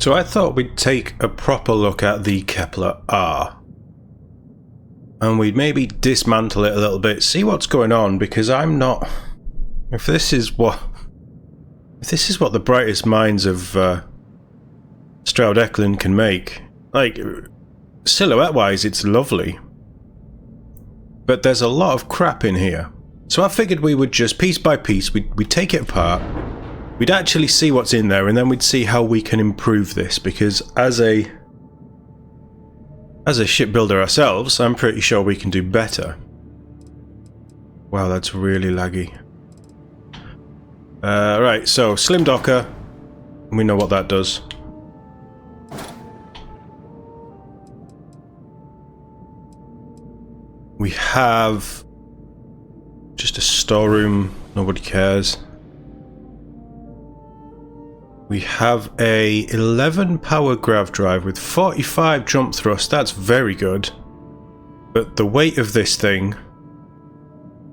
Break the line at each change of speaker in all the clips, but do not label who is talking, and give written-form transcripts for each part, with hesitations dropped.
So I thought we'd take a proper look at the Kepler R. And we'd maybe dismantle it a little bit, see what's going on, because I'm not... If this is what the brightest minds of Stroud-Eklund can make, like, silhouette-wise it's lovely. But there's a lot of crap in here. So I figured we would just, piece by piece, we'd take it apart, we'd actually see what's in there, and then we'd see how we can improve this, because as a shipbuilder ourselves, I'm pretty sure we can do better. Wow, that's really laggy. Right, so Slim Docker, we know what that does. We have just a storeroom, nobody cares. We have a 11 power grav drive with 45 jump thrust, that's very good. But the weight of this thing,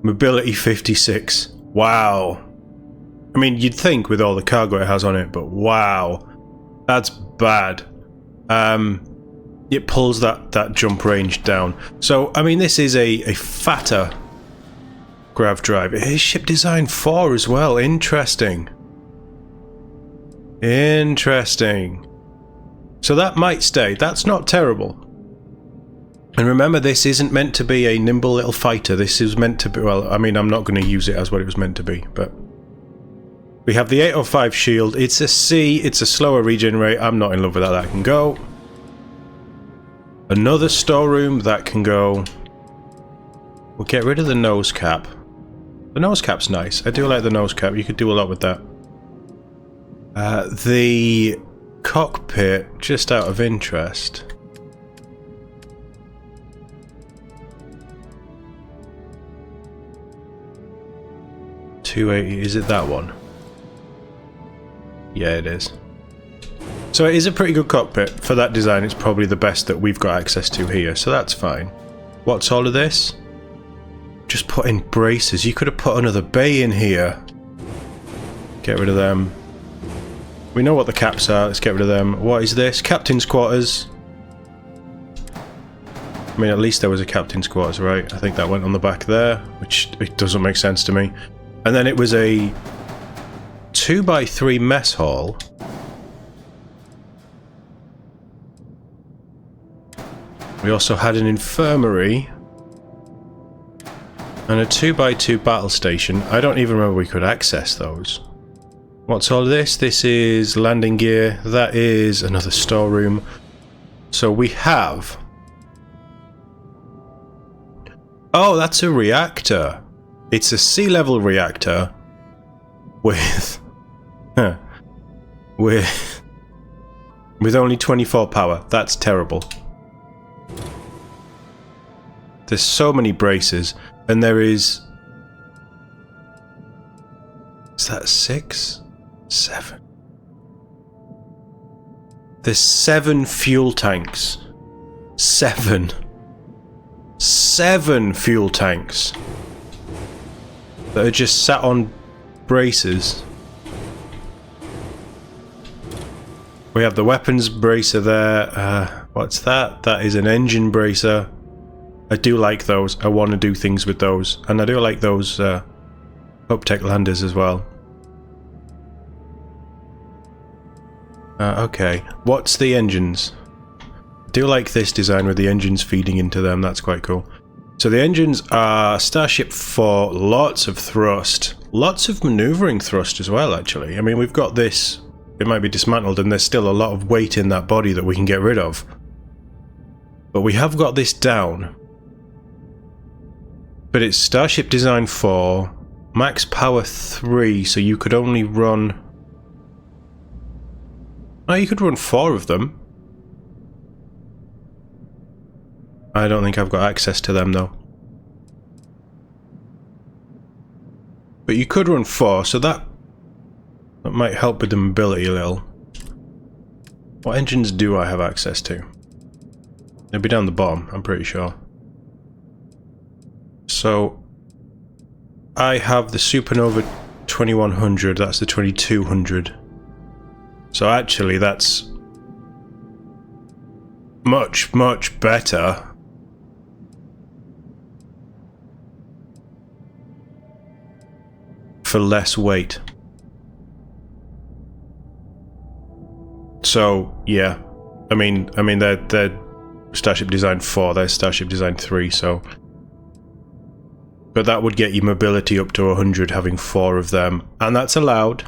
mobility 56, wow. I mean, you'd think with all the cargo it has on it, but wow, that's bad. It pulls that jump range down. So, I mean, this is a fatter grav drive. It is ship design 4 as well. Interesting. Interesting. So that might stay. That's not terrible. And remember, this isn't meant to be a nimble little fighter. This is meant to be... Well, I mean, I'm not going to use it as what it was meant to be, but... We have the 805 shield. It's a C. It's a slower regen rate. I'm not in love with how that can go. Another storeroom that can go. We'll get rid of the nose cap. The nose cap's nice. I do like the nose cap. You could do a lot with that. The cockpit, just out of interest. $280. Is it that one? Yeah, it is. So it is a pretty good cockpit. For that design, it's probably the best that we've got access to here, so that's fine. What's all of this? Just put in braces. You could have put another bay in here. Get rid of them. We know what the caps are. Let's get rid of them. What is this? Captain's quarters. I mean, at least there was a captain's quarters, right? I think that went on the back there, which it doesn't make sense to me. And then it was a 2x3 mess hall. We also had an infirmary and a 2x2 battle station. I don't even remember we could access those. What's all this? This is landing gear. That is another storeroom. So we have... Oh, that's a reactor. It's a sea-level reactor with... with only 24 power. That's terrible. There's so many braces, and there is... Is that 6? 7. There's 7 fuel tanks. 7 fuel tanks that are just sat on braces. We have the weapons bracer there. What's that? That is an engine bracer. I do like those. I want to do things with those. And I do like those Uptech landers as well. Okay. What's the engines? I do like this design with the engines feeding into them. That's quite cool. So the engines are Starship 4. Lots of thrust. Lots of maneuvering thrust as well, actually. I mean, we've got this. It might be dismantled and there's still a lot of weight in that body that we can get rid of. But we have got this down. But it's Starship Design 4, max power 3, so you could only run... Oh, you could run 4 of them. I don't think I've got access to them though. But you could run 4, so that might help with the mobility a little. What engines do I have access to? They'll be down the bottom, I'm pretty sure. So I have the Supernova 2100, that's the 2200. So actually that's much, much better. For less weight. So, yeah. I mean they're Starship Design 4, they're Starship Design 3, so... But that would get you mobility up to 100 having 4 of them, and that's allowed.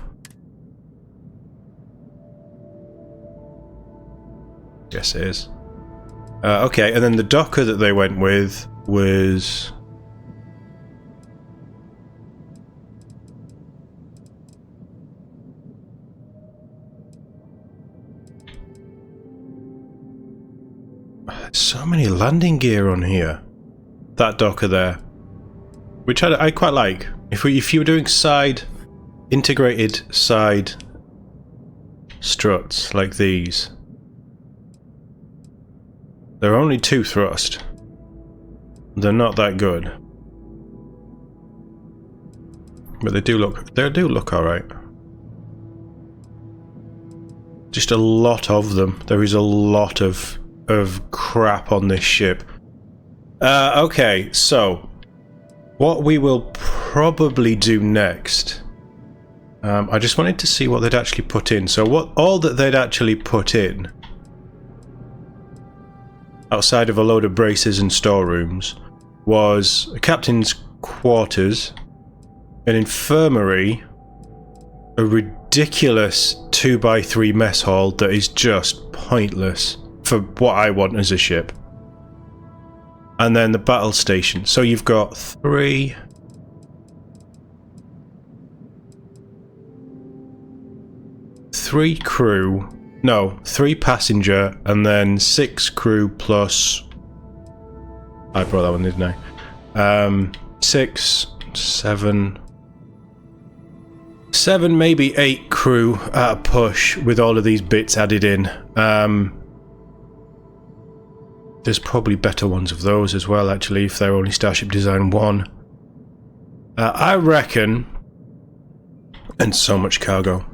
Yes, it is. Okay, and then the Docker that they went with was... So many landing gear on here. That Docker there. Which I quite like. If you were doing integrated side struts like these, they're only 2 thrust. They're not that good, but they do look all right. Just a lot of them. There is a lot of crap on this ship. Okay, so what we will probably do next, I just wanted to see what they'd actually put in. So all that they'd actually put in, outside of a load of braces and storerooms, was a captain's quarters, an infirmary, a ridiculous 2x3 mess hall that is just pointless for what I want as a ship. And then the battle station. So you've got 3 crew, no, 3 passenger, and then 6 crew plus... I brought that one, didn't I? 6, 7, maybe 8 crew at a push with all of these bits added in. There's probably better ones of those as well, actually, if they're only Starship Design 1. I reckon... And so much cargo.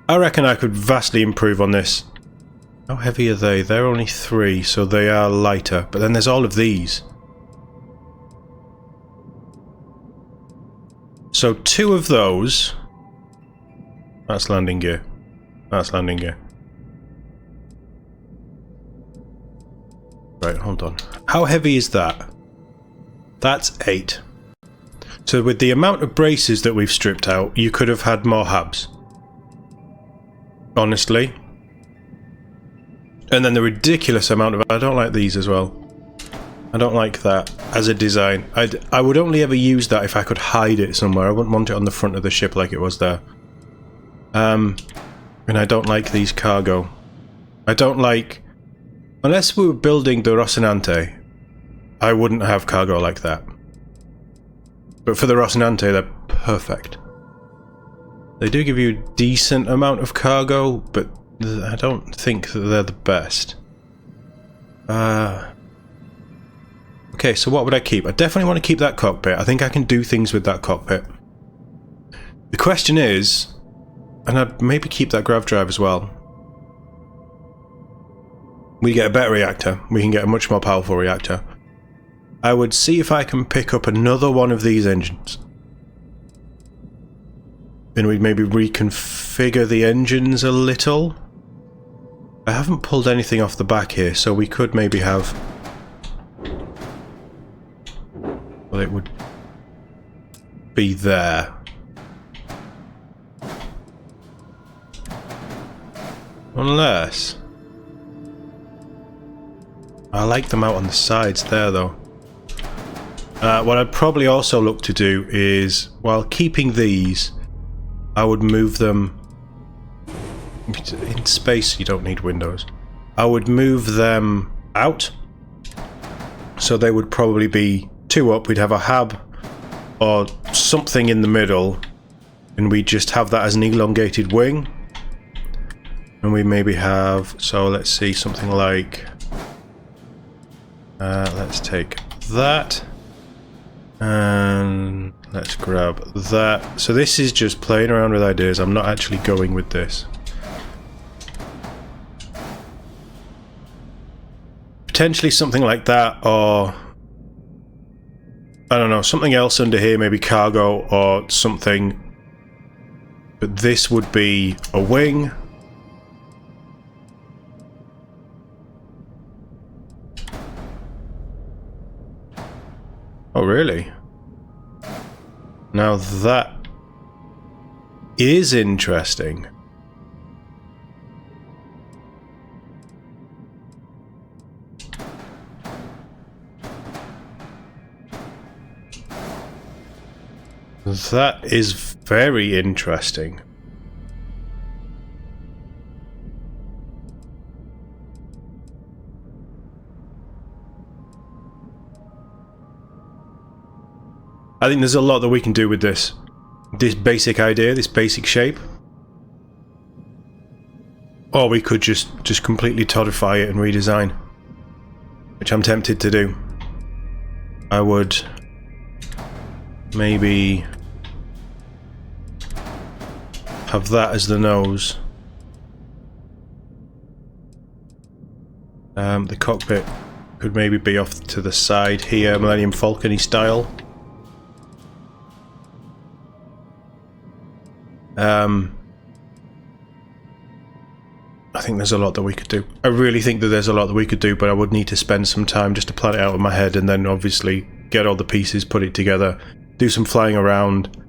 I reckon I could vastly improve on this. How heavy are they? They're only 3, so they are lighter. But then there's all of these. So 2 of those... That's landing gear. That's landing gear. Right, hold on. How heavy is that? That's 8. So with the amount of braces that we've stripped out, you could have had more hubs. Honestly. And then the ridiculous amount of... I don't like these as well. I don't like that as a design. I would only ever use that if I could hide it somewhere. I wouldn't want it on the front of the ship like it was there. And I don't like these cargo. I don't like... Unless we were building the Rocinante, I wouldn't have cargo like that. But for the Rocinante, they're perfect. They do give you a decent amount of cargo, but I don't think that they're the best. Okay, so what would I keep? I definitely want to keep that cockpit. I think I can do things with that cockpit. The question is, and I'd maybe keep that grav drive as well. We get a better reactor. We can get a much more powerful reactor. I would see if I can pick up another one of these engines. And we'd maybe reconfigure the engines a little. I haven't pulled anything off the back here, so we could maybe have... Well, it would be there. Unless... I like them out on the sides there, though. What I'd probably also look to do is, while keeping these, I would move them... In space, you don't need windows. I would move them out. So they would probably be 2 up. We'd have a hab or something in the middle, and we'd just have that as an elongated wing. And we maybe have... So let's see, something like... let's take that, and let's grab that. So this is just playing around with ideas. I'm not actually going with this. potentially something like that, or I don't know, something else under here, maybe cargo or something. But this would be a wing. Oh, really? Now that is interesting. That is very interesting. I think there's a lot that we can do with this. This basic idea, this basic shape. Or we could just completely todify it and redesign. Which I'm tempted to do. I would maybe have that as the nose. The cockpit could maybe be off to the side here, Millennium Falcon-y style. I think there's a lot that we could do. I really think that there's a lot that we could do, but I would need to spend some time just to plan it out in my head, and then obviously get all the pieces, put it together, do some flying around,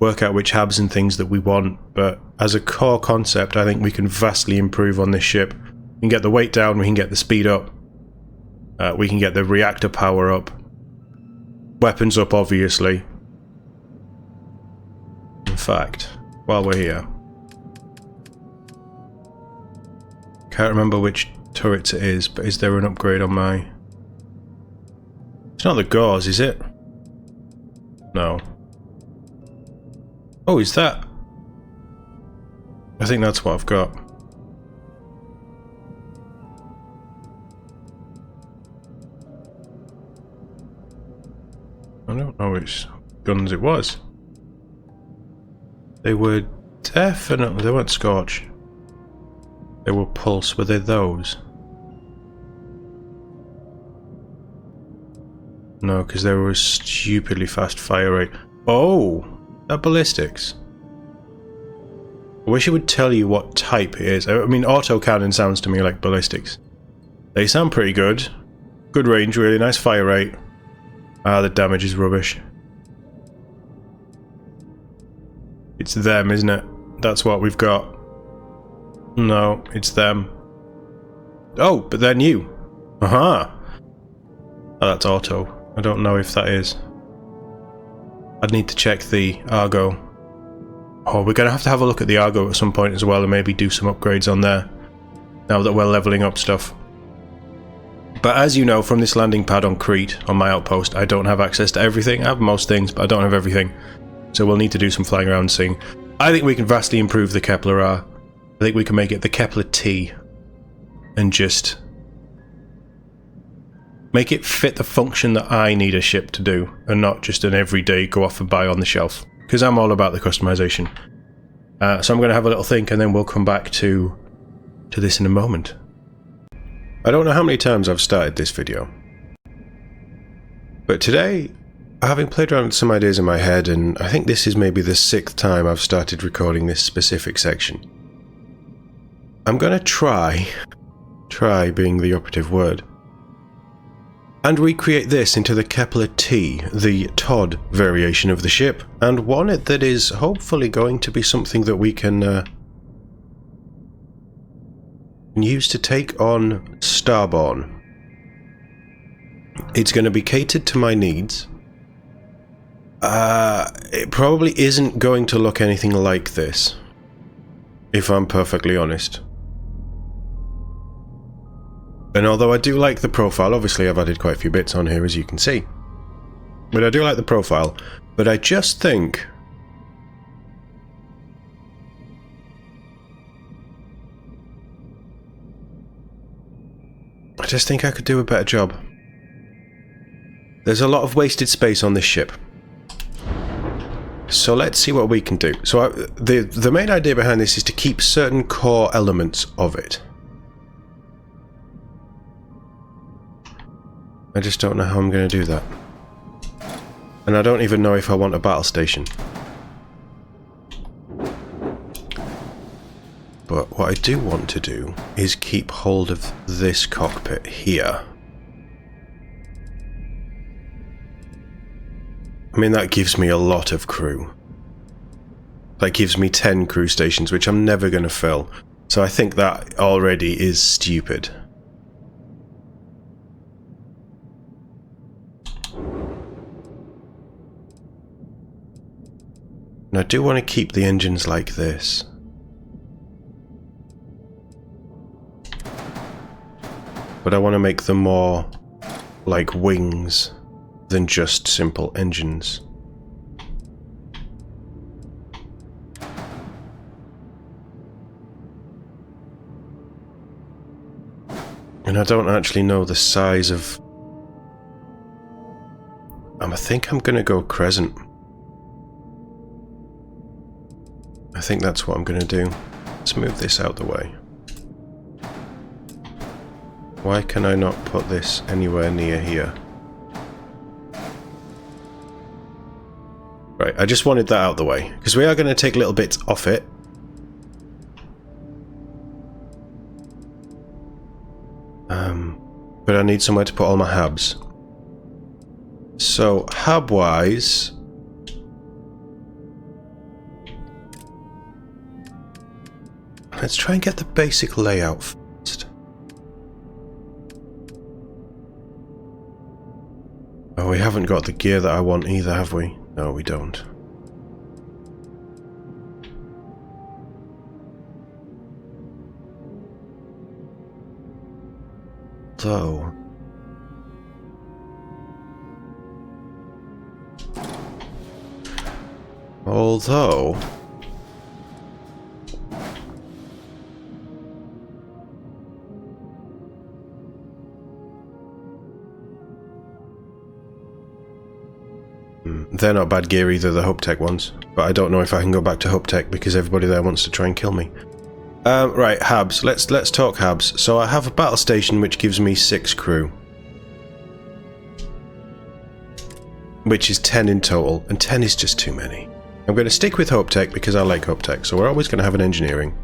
work out which habs and things that we want. But as a core concept, I think we can vastly improve on this ship. We can get the weight down, we can get the speed up, we can get the reactor power up, weapons up obviously. In fact, while we're here, can't remember which turrets it is, but is there an upgrade on my... It's not the gauze, is it? No. Oh, is that... I think that's what I've got. I don't know which guns it was. They were definitely... They weren't Scorch. They were Pulse. Were they those? No, because they were a stupidly fast fire rate. Oh! That ballistics. I wish it would tell you what type it is. I mean, autocannon sounds to me like ballistics. They sound pretty good. Good range, really nice fire rate. Ah, the damage is rubbish. It's them, isn't it? That's what we've got. No, it's them. Oh, but they're new. Aha! Oh, that's auto. I don't know if that is. I'd need to check the Argo. Oh, we're going to have a look at the Argo at some point as well, and maybe do some upgrades on there, now that we're leveling up stuff. But as you know from this landing pad on Crete, on my outpost, I don't have access to everything. I have most things, but I don't have everything. So we'll need to do some flying around and seeing. I think we can vastly improve the Kepler R. I think we can make it the Kepler T. And just make it fit the function that I need a ship to do, and not just an everyday go off and buy on the shelf. Because I'm all about the customization. So I'm going to have a little think, and then we'll come back to this in a moment. I don't know how many times I've started this video, but today, having played around with some ideas in my head, and I think this is maybe the 6th time I've started recording this specific section, I'm going to try being the operative word, and recreate this into the Kepler T, the TOD variation of the ship, and one that is hopefully going to be something that we can use to take on Starborn. It's going to be catered to my needs. It probably isn't going to look anything like this, if I'm perfectly honest. And although I do like the profile, obviously I've added quite a few bits on here, as you can see. But I do like the profile, but I just think I could do a better job. There's a lot of wasted space on this ship. So let's see what we can do. So the main idea behind this is to keep certain core elements of it. I just don't know how I'm going to do that. And I don't even know if I want a battle station. But what I do want to do is keep hold of this cockpit here. I mean, that gives me a lot of crew. That gives me 10 crew stations, which I'm never going to fill. So I think that already is stupid. And I do want to keep the engines like this. But I want to make them more like wings than just simple engines. And I don't actually know the size of... I think I'm going to go crescent. I think that's what I'm going to do. Let's move this out the way. Why can I not put this anywhere near here? Right, I just wanted that out the way, because we are going to take little bits off it. But I need somewhere to put all my hubs. So, hub-wise... let's try and get the basic layout first. Oh, we haven't got the gear that I want either, have we? No, we don't. Although... they're not bad gear either, the Hope Tech ones. But I don't know if I can go back to Hope Tech because everybody there wants to try and kill me. Right, Habs. Let's talk Habs. So I have a battle station which gives me 6 crew. Which is 10 in total, and 10 is just too many. I'm going to stick with Hope Tech because I like Hope Tech, so we're always going to have an engineering.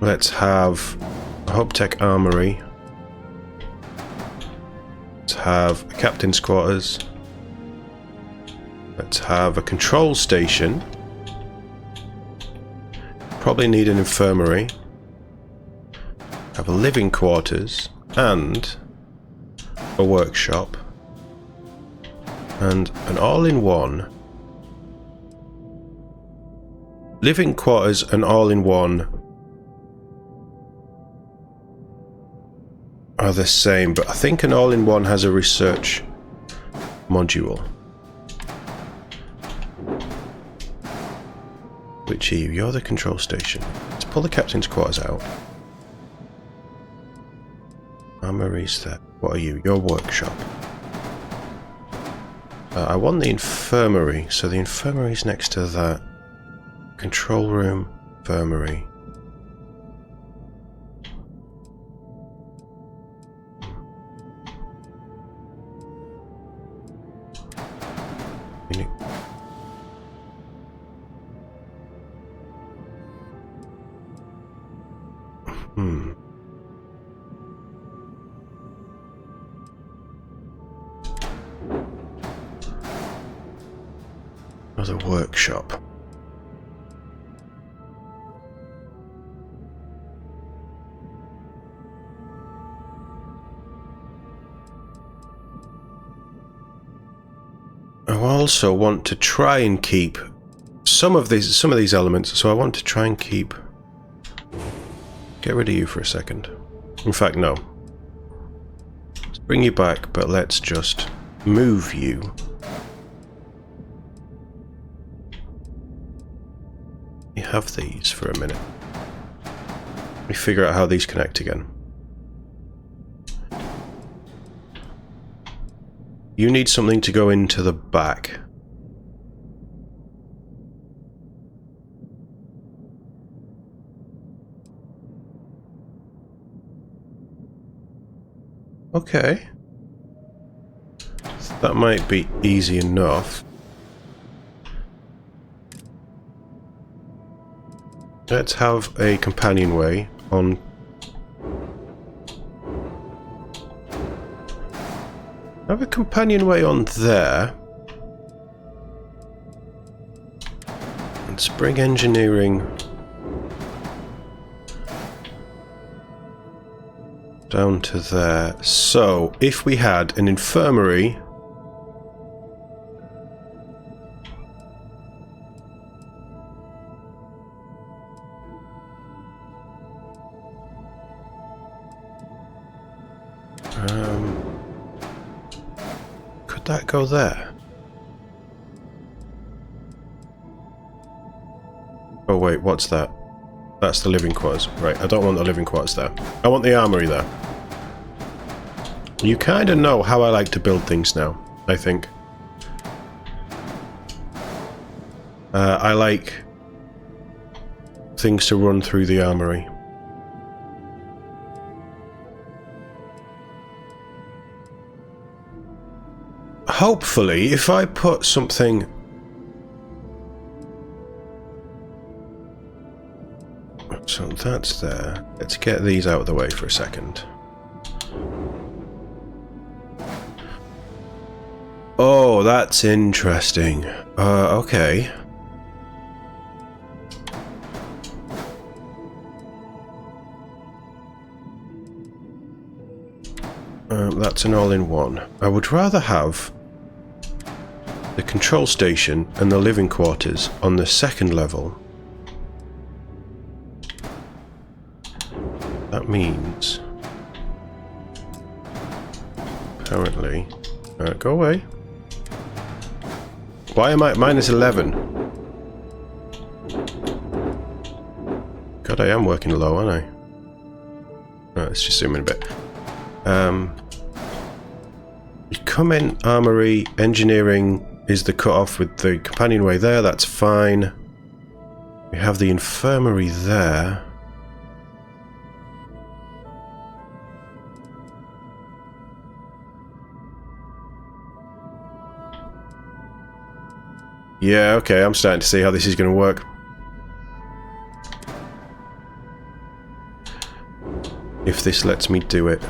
Let's have a Hope Tech armory. Let's have a captain's quarters. Let's have a control station. Probably need an infirmary. Have a living quarters and a workshop. And an all-in-one. Living quarters and all-in-one are the same, but I think an all-in-one has a research module. Which are you? You're the control station. Let's pull the captain's quarters out. Armory's there. What are you? Your workshop. I want the infirmary, so the infirmary's next to that. Control room, infirmary. Another workshop. I also want to try and keep some of these elements, so I want to try and keep... Get rid of you for a second. In fact, no. Let's bring you back, but let's just move you. We have these for a minute. Let me figure out how these connect again. You need something to go into the back. Okay. That might be easy enough. Let's have a companionway on... Have a companionway on there. And spring engineering down to there. So, if we had an infirmary... could that go there? Oh wait, what's that? That's the living quarters. Right, I don't want the living quarters there. I want the armory there. You kind of know how I like to build things now, I think. I like things to run through the armory. Hopefully, if I put something... So that's there. Let's get these out of the way for a second. Oh, that's interesting. Okay. That's an all-in-one. I would rather have the control station and the living quarters on the second level. That means... Apparently... go away. Why am I at minus 11? God, I am working low, aren't I? Right, let's just zoom in a bit. You come in, armory, engineering is the cut-off with the companionway there, that's fine. We have the infirmary there. Yeah, okay, I'm starting to see how this is going to work. If this lets me do it.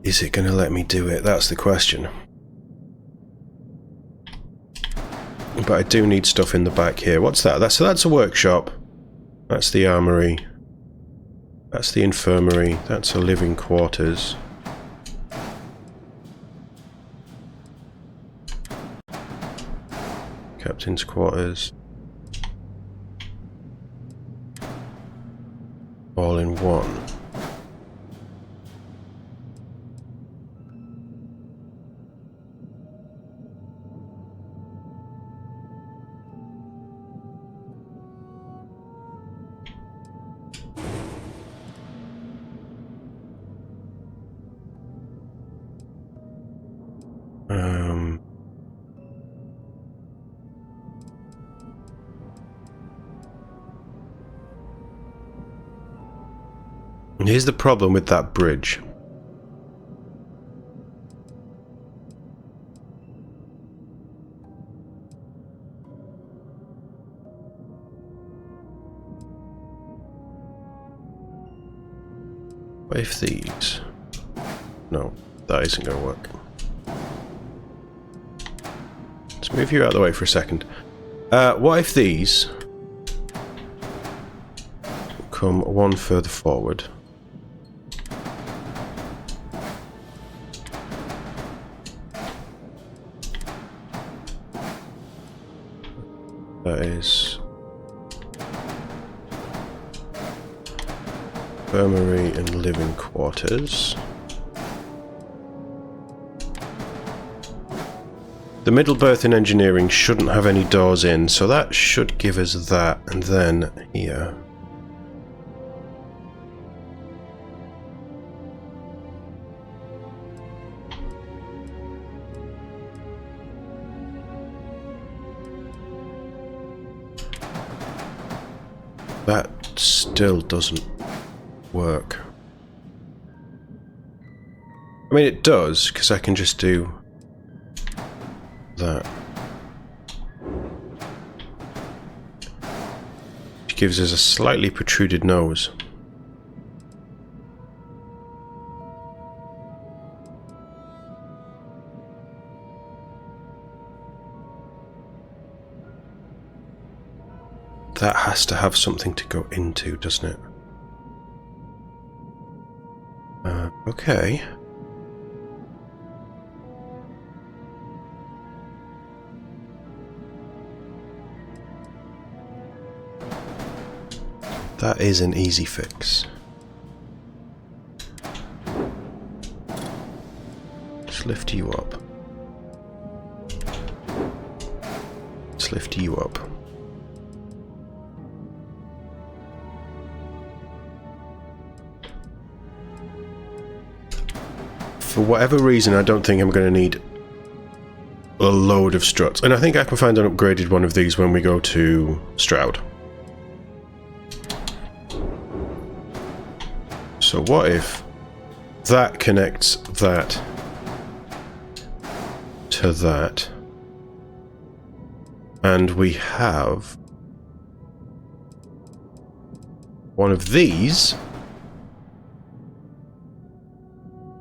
Is it going to let me do it? That's the question. But I do need stuff in the back here. What's that? So that's a workshop. That's the armory. That's the infirmary. That's a living quarters. Captain's quarters. All in one. And here's the problem with that bridge. What if these... No, that isn't going to work. Let's move you out of the way for a second. What if these come one further forward? That is infirmary and living quarters. The middle berth in engineering shouldn't have any doors in, so that should give us that, and then here. That still doesn't work. I mean, it does, because I can just do that. Which gives us a slightly protruded nose. That has to have something to go into, doesn't it? Okay. That is an easy fix. Let's lift you up. Let's lift you up. For whatever reason, I don't think I'm going to need a load of struts. And I think I can find an upgraded one of these when we go to Stroud. So what if that connects that to that, and we have one of these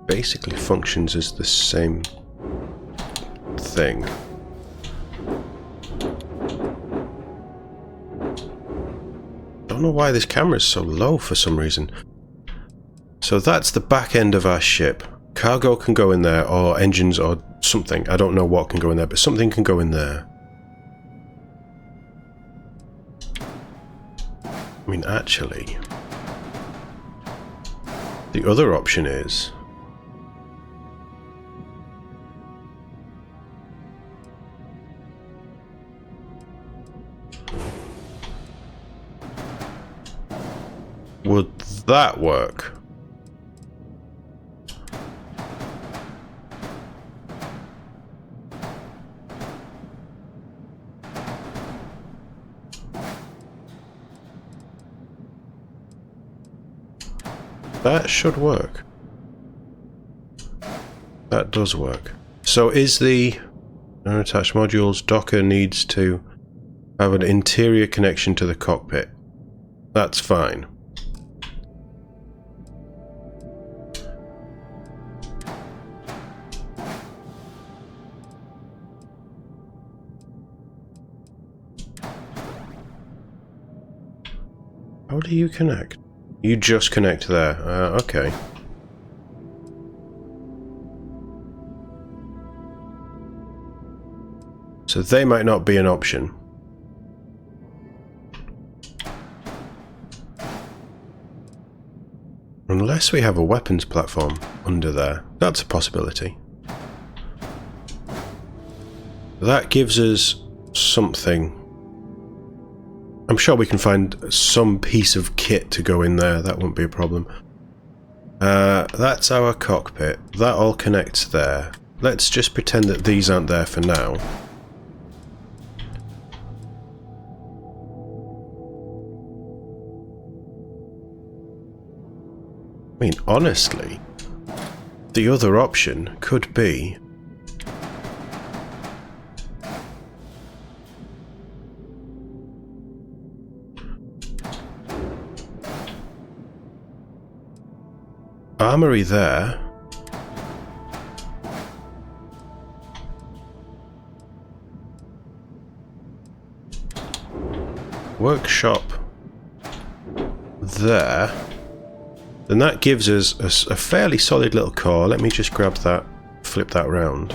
basically functions as the same thing. Don't know why this camera is so low for some reason. So that's the back end of our ship. Cargo can go in there, or engines, or something. I don't know what can go in there, but something can go in there. I mean, actually, the other option is would that work? That should work. That does work. So is the unattached modules docker needs to have an interior connection to the cockpit. That's fine. How do you connect? You just connect there. Okay. So they might not be an option. Unless we have a weapons platform under there. That's a possibility. That gives us something. I'm sure we can find some piece of kit to go in there. That won't be a problem. That's our cockpit. That all connects there. Let's just pretend that these aren't there for now. I mean, honestly, the other option could be armory there. Workshop there. Then that gives us a fairly solid little core. Let me just grab that, flip that round.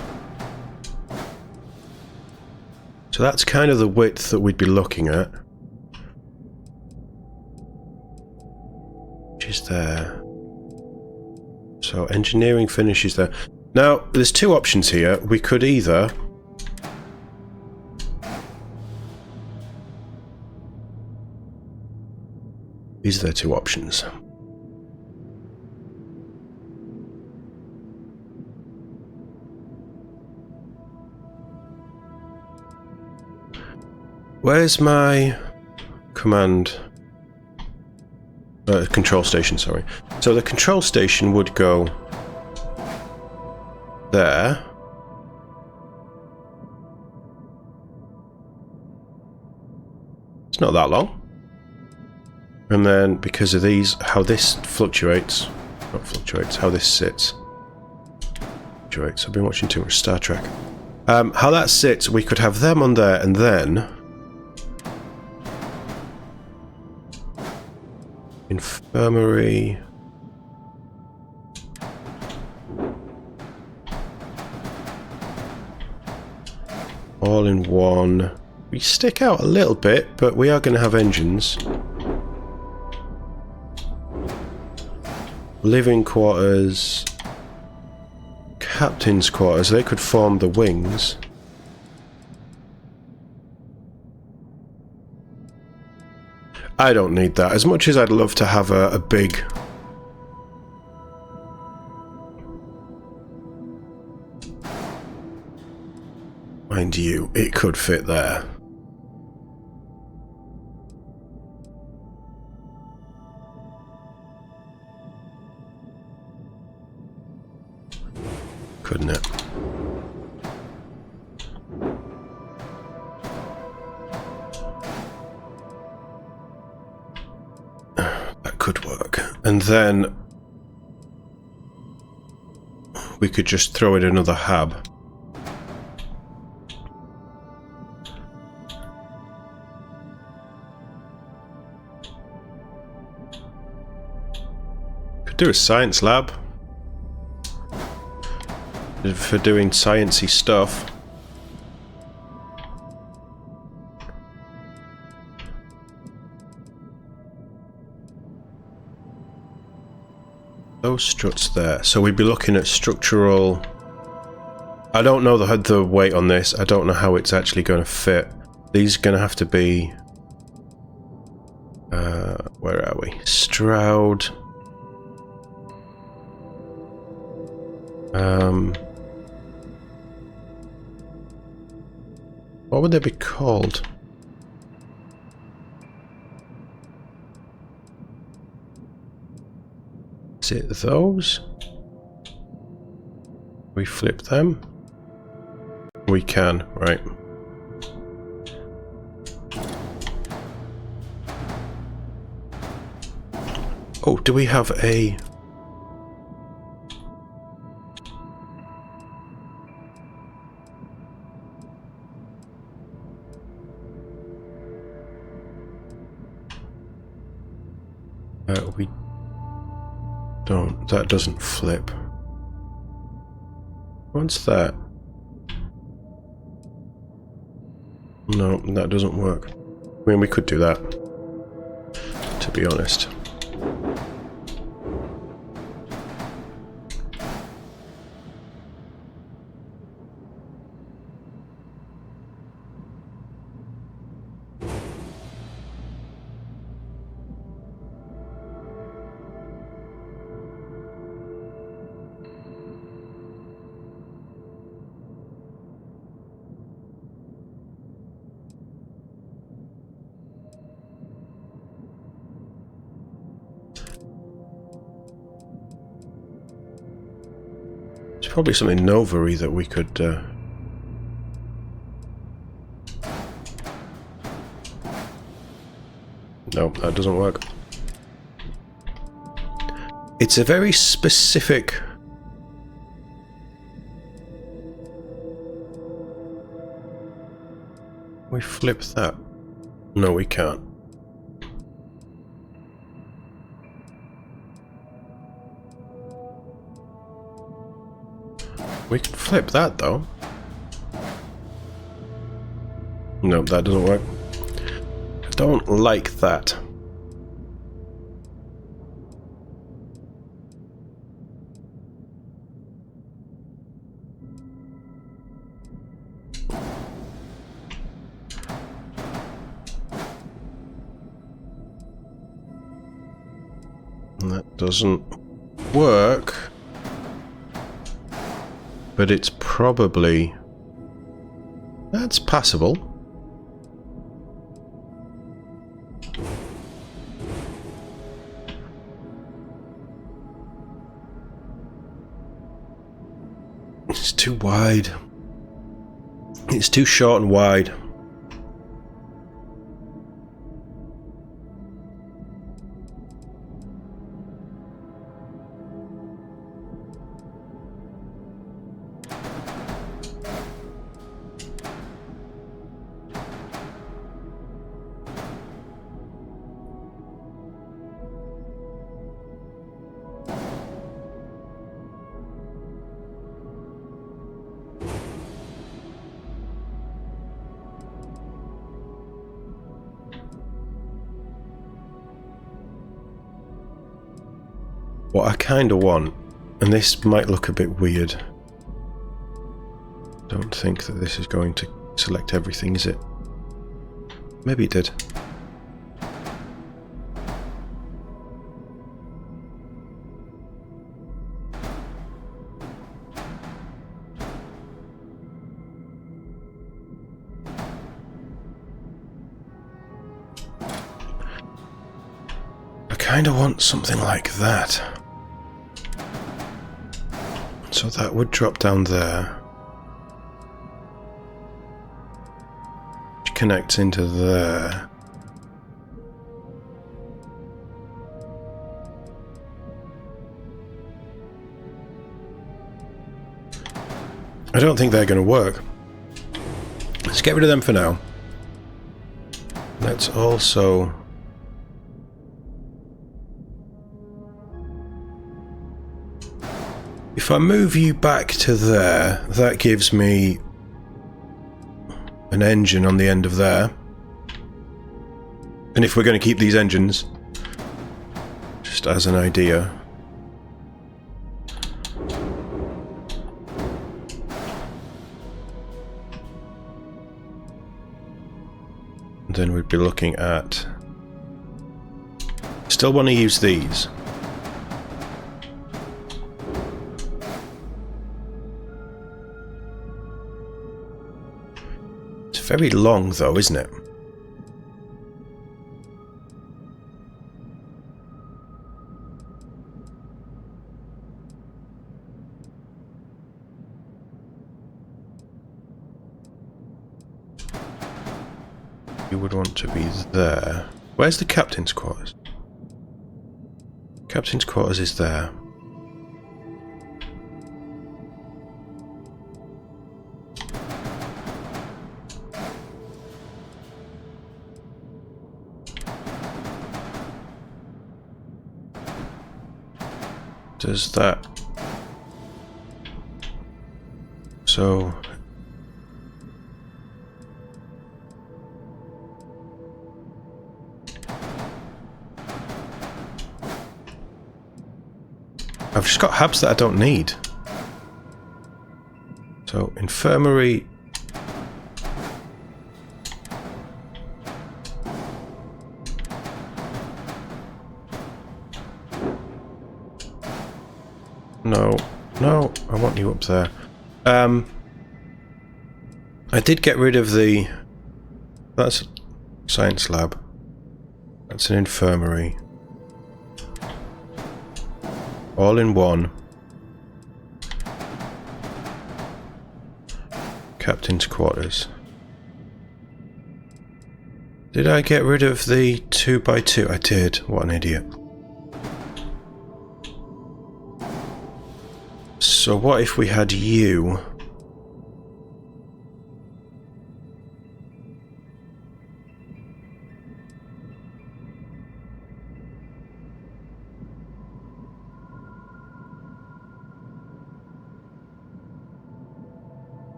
So that's kind of the width that we'd be looking at. Which is there. So engineering finishes there. Now, there's two options here. We could either these are the two options. Where's my command Control station, sorry. So the control station would go there. It's not that long. And then because of these, how this fluctuates, not fluctuates, how this sits. Fluctuates. I've been watching too much Star Trek. How that sits, we could have them on there, and then infirmary. All in one. We stick out a little bit, but we are going to have engines. Living quarters. Captain's quarters. They could form the wings. I don't need that. As much as I'd love to have a big... Mind you, it could fit there. Couldn't it? That could work. And then we could just throw in another hab. Could do a science lab. For doing sciencey stuff. Those struts there. So we'd be looking at structural... I don't know the weight on this. I don't know how it's actually going to fit. These are going to have to be... where are we? Stroud. What would they be called? Is it those? We flip them? We can, right. Oh, do we have a... we don't. That doesn't flip. What's that? No, that doesn't work. I mean, we could do that, to be honest. Probably something Nova-y that we could no, that doesn't work. It's a very specific we flip that. No, we can't. We can flip that, though. Nope, that doesn't work. I don't like that. And that doesn't work. But it's probably... That's passable. It's too wide. It's too short and wide. What I kind of want, and this might look a bit weird. Don't think that this is going to select everything, is it? Maybe it did. I kind of want something like that. So that would drop down there, which connects into there. I don't think they're going to work. Let's get rid of them for now. Let's also... If I move you back to there, that gives me an engine on the end of there. And if we're going to keep these engines, just as an idea, then we'd be looking at... Still want to use these. Very long though, isn't it? You would want to be there. Where's the captain's quarters? Captain's quarters is there. Does that... So... I've just got hubs that I don't need. So, infirmary... No, no, I want you up there. I did get rid of the... That's a science lab. That's an infirmary. All in one. Captain's quarters. Did I get rid of the 2x2? I did. What an idiot. So what if we had you?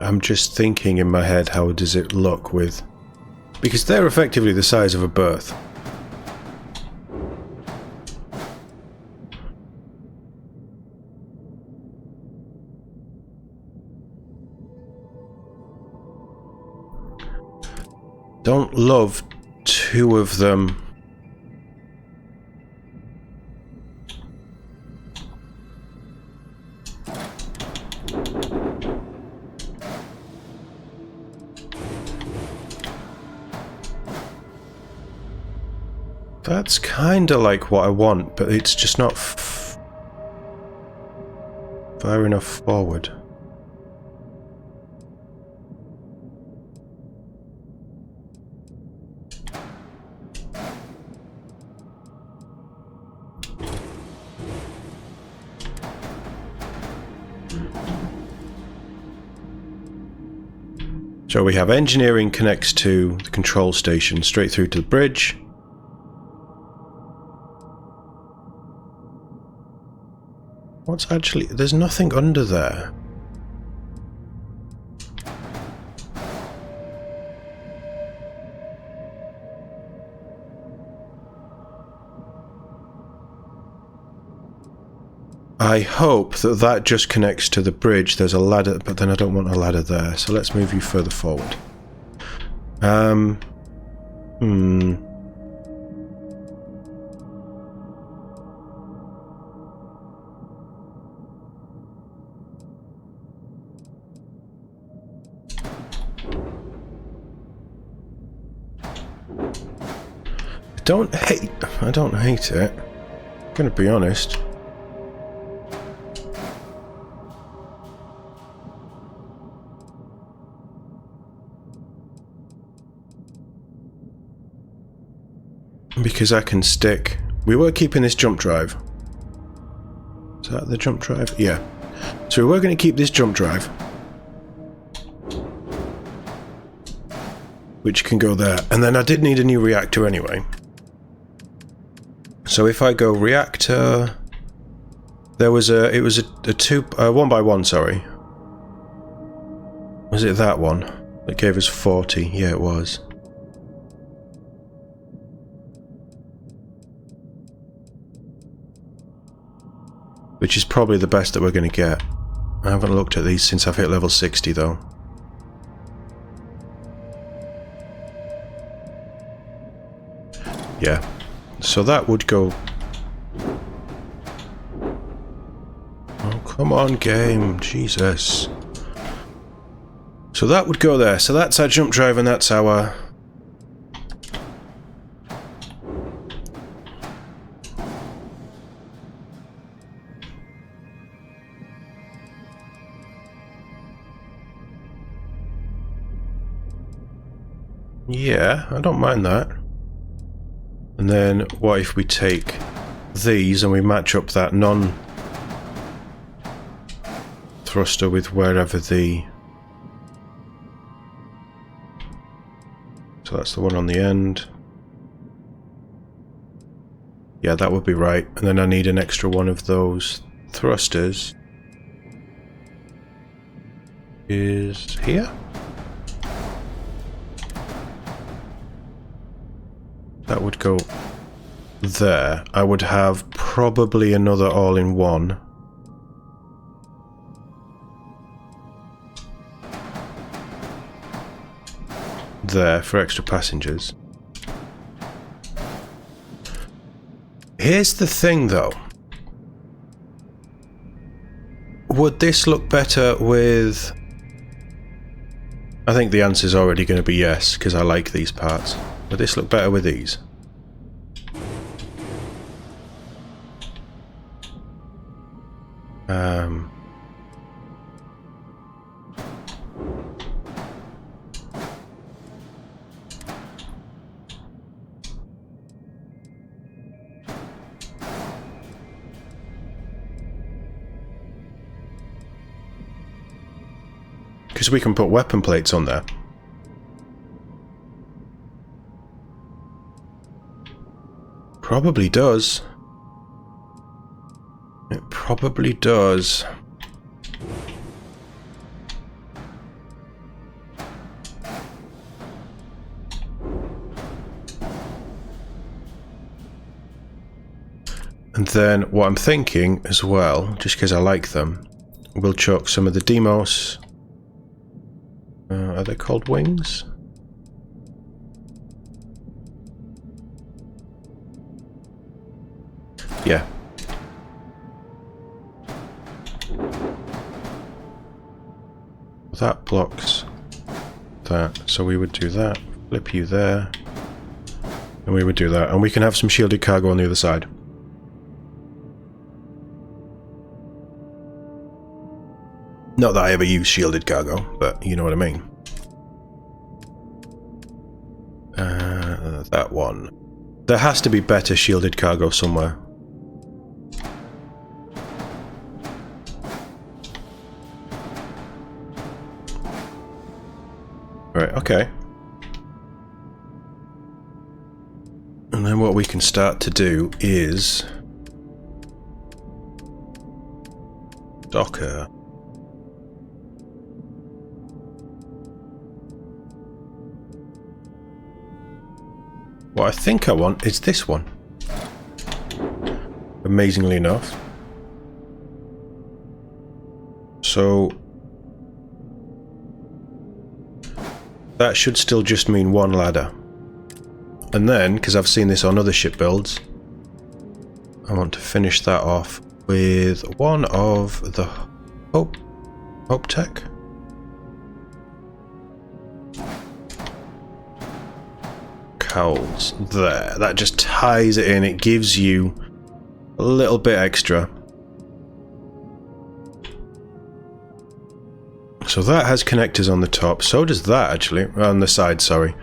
I'm just thinking in my head, how does it look with... Because they're effectively the size of a berth. Don't love two of them. That's kind of like what I want, but it's just not... far enough forward. So we have engineering connects to the control station straight through to the bridge. What's actually... there's nothing under there. I hope that that just connects to the bridge. There's a ladder, but then I don't want a ladder there. So let's move you further forward. I don't hate it. I'm gonna be honest. Because I can stick... we were keeping this jump drive. Is that the jump drive? Yeah. So we were going to keep this jump drive. Which can go there. And then I did need a new reactor anyway. So if I go reactor... there was a... it was a 1x1, sorry. Was it that one? That gave us 40. Yeah, it was. Which is probably the best that we're going to get. I haven't looked at these since I've hit level 60 though. Yeah. So that would go... oh, come on game. Jesus. So that would go there. So that's our jump drive and that's our... yeah, I don't mind that. And then what if we take these and we match up that non-thruster with wherever the... so that's the one on the end. Yeah, that would be right. And then I need an extra one of those thrusters. Is here? That would go there. I would have probably another all-in-one. There for extra passengers. Here's the thing though. Would this look better with... I think the answer's already going to be yes, because I like these parts. Would this look better with these? Because we can put weapon plates on there. Probably does. It probably does. And then what I'm thinking as well, just because I like them, we'll chuck some of the Demos. Are they called wings? Yeah. That blocks that, so we would do that, flip you there, and we would do that, and we can have some shielded cargo on the other side. Not that I ever use shielded cargo, but you know what I mean. That one. There has to be better shielded cargo somewhere. Right, okay. And then what we can start to do is Docker. What I think I want is this one. Amazingly enough. So that should still just mean one ladder. And then, because I've seen this on other ship builds, I want to finish that off with one of the Hope Tech. Cowls there. That just ties it in. It gives you a little bit extra. So that has connectors on the top. So does that actually. On the side, sorry.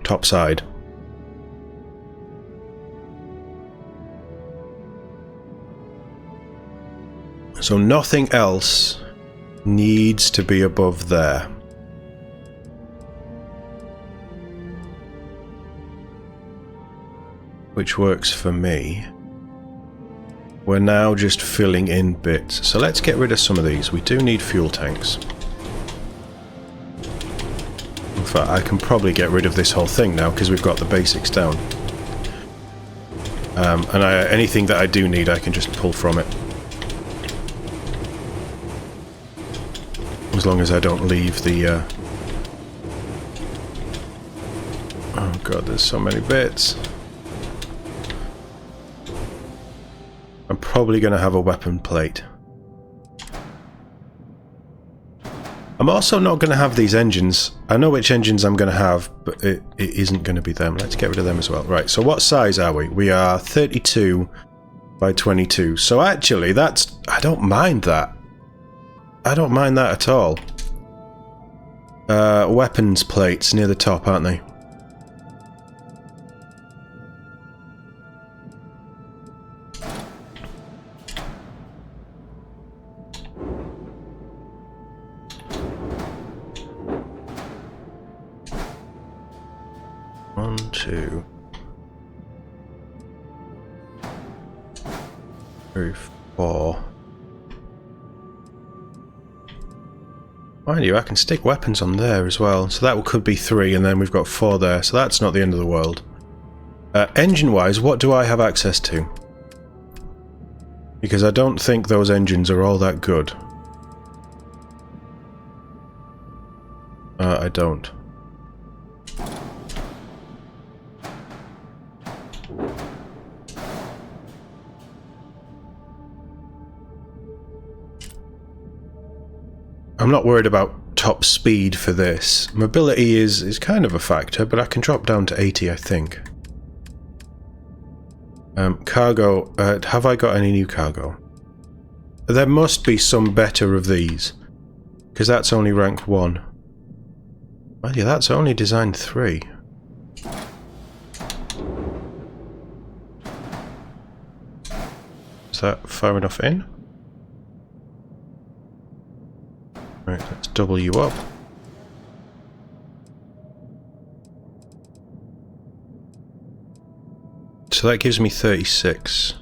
Top side. So nothing else needs to be above there. Which works for me. We're now just filling in bits. So let's get rid of some of these. We do need fuel tanks. In fact, I can probably get rid of this whole thing now because we've got the basics down. And anything that I do need, I can just pull from it. As long as I don't leave the... Oh god, there's so many bits. I'm probably going to have a weapon plate. I'm also not going to have these engines. I know which engines I'm going to have, but it isn't going to be them. Let's get rid of them as well. Right, so what size are we? We are 32 by 22. So actually, that's... I don't mind that. I don't mind that at all. Weapons plates near the top, aren't they? One, two, three, four. Mind you, I can stick weapons on there as well, so that could be 3, and then we've got 4 there, so that's not the end of the world. Engine-wise, what do I have access to? Because I don't think those engines are all that good. I don't. I'm not worried about top speed for this. Mobility is kind of a factor, but I can drop down to 80, I think. Cargo, have I got any new cargo? There must be some better of these, because that's only rank 1. Well, yeah, that's only design 3. Is that far enough in? Right, let's double you up. So that gives me 36.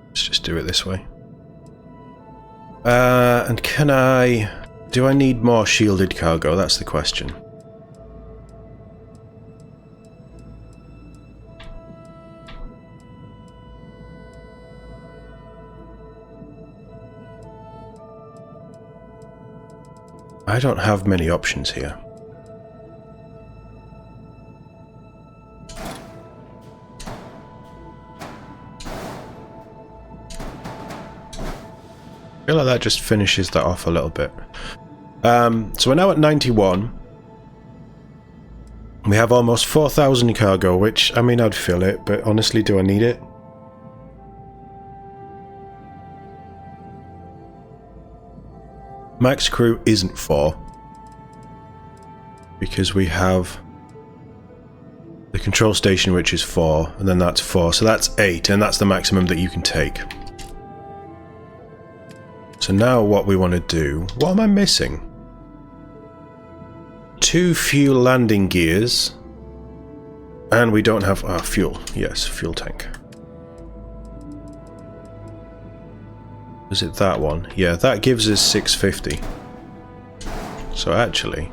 Let's just do it this way. And can I... Do I need more shielded cargo? That's the question. I don't have many options here. I feel like that just finishes that off a little bit. So we're now at 91. We have almost 4,000 cargo, which, I mean, I'd fill it, but honestly, do I need it? Max crew isn't 4. Because we have the control station, which is 4, and then that's 4, so that's 8, and that's the maximum that you can take. So now what we want to do... What am I missing? 2 fuel landing gears. And we don't have... fuel. Yes, fuel tank. Is it that one? Yeah, that gives us 650. So actually...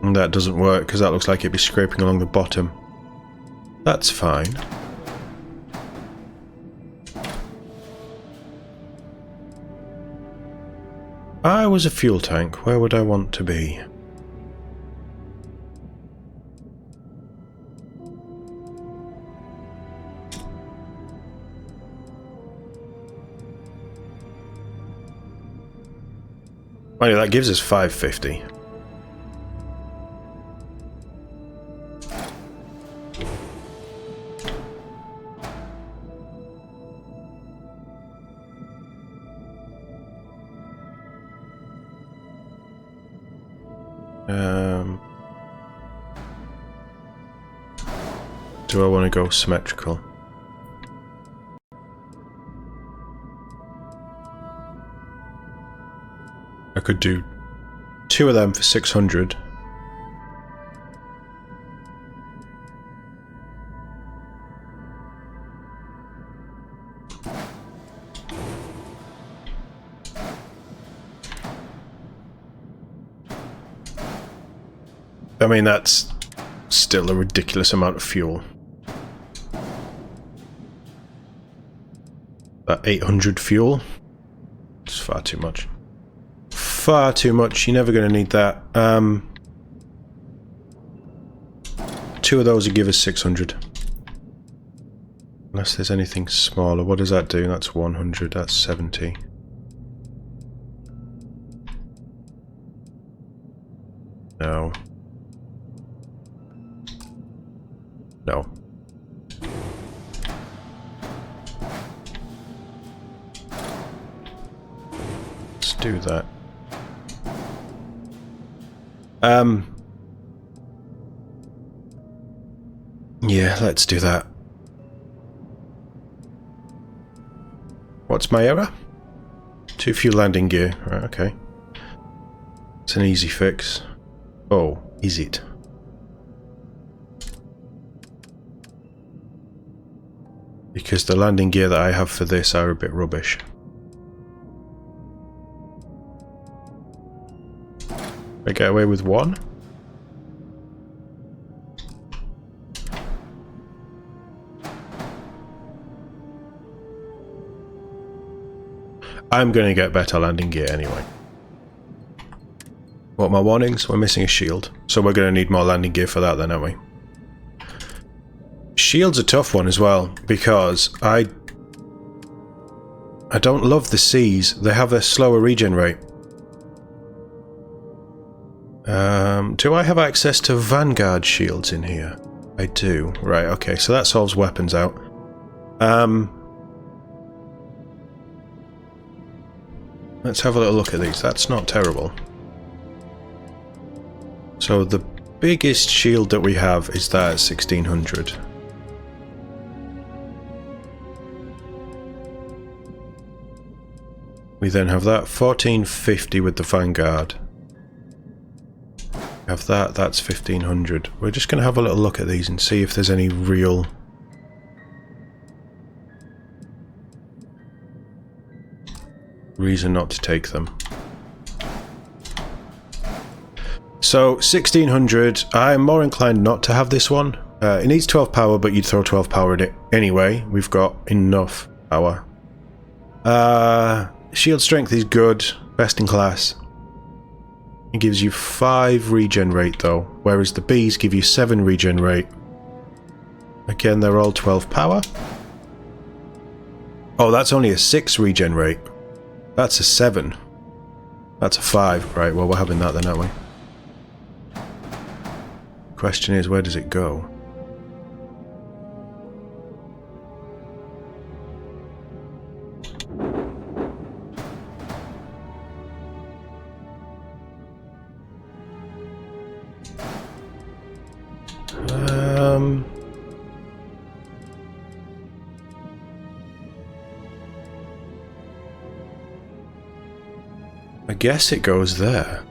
And that doesn't work because that looks like it'd be scraping along the bottom. That's fine. I was a fuel tank. Where would I want to be? Oh yeah, that gives us 550. Do I want to go symmetrical? I could do 2 of them for 600. I mean, that's still a ridiculous amount of fuel. That 800 fuel? It's far too much. Far too much. You're never going to need that. 2 of those would give us 600. Unless there's anything smaller. What does that do? That's 100. That's 70. No. No. Let's do that. Yeah, let's do that. What's my error? 2 fuel landing gear. Right, okay. It's an easy fix. Oh, is it? Because the landing gear that I have for this are a bit rubbish. I get away with 1? I'm going to get better landing gear anyway. What are my warnings? We're missing a shield. So we're going to need more landing gear for that then, aren't we? Shield's a tough one as well, because I don't love the seas. They have a slower regen rate. Do I have access to Vanguard shields in here? I do. Right, okay, so that solves weapons out. Let's have a little look at these. That's not terrible. So the biggest shield that we have is that at 1600. We then have that 1450 with the Vanguard. Have that, that's 1500. We're just going to have a little look at these and see if there's any real reason not to take them. So 1600, I'm more inclined not to have this one. It needs 12 power, but you'd throw 12 power at it anyway. We've got enough power. Shield strength is good, best in class. It gives you 5 regen rate though, whereas the bees give you 7 regen rate. Again, they're all 12 power. Oh, that's only a 6 regen rate. That's a 7. That's a 5. Right, well, we're having that then, aren't we? Question is, where does it go? I guess it goes there.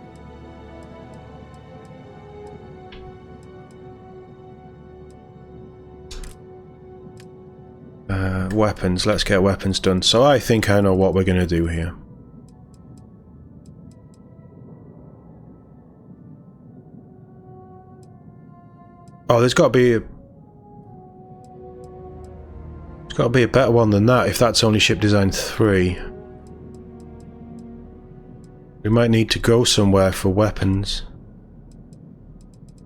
Weapons. Let's get weapons done. So I think I know what we're going to do here. Oh, there's got to be a... There's got to be a better one than that if that's only ship design 3. We might need to go somewhere for weapons.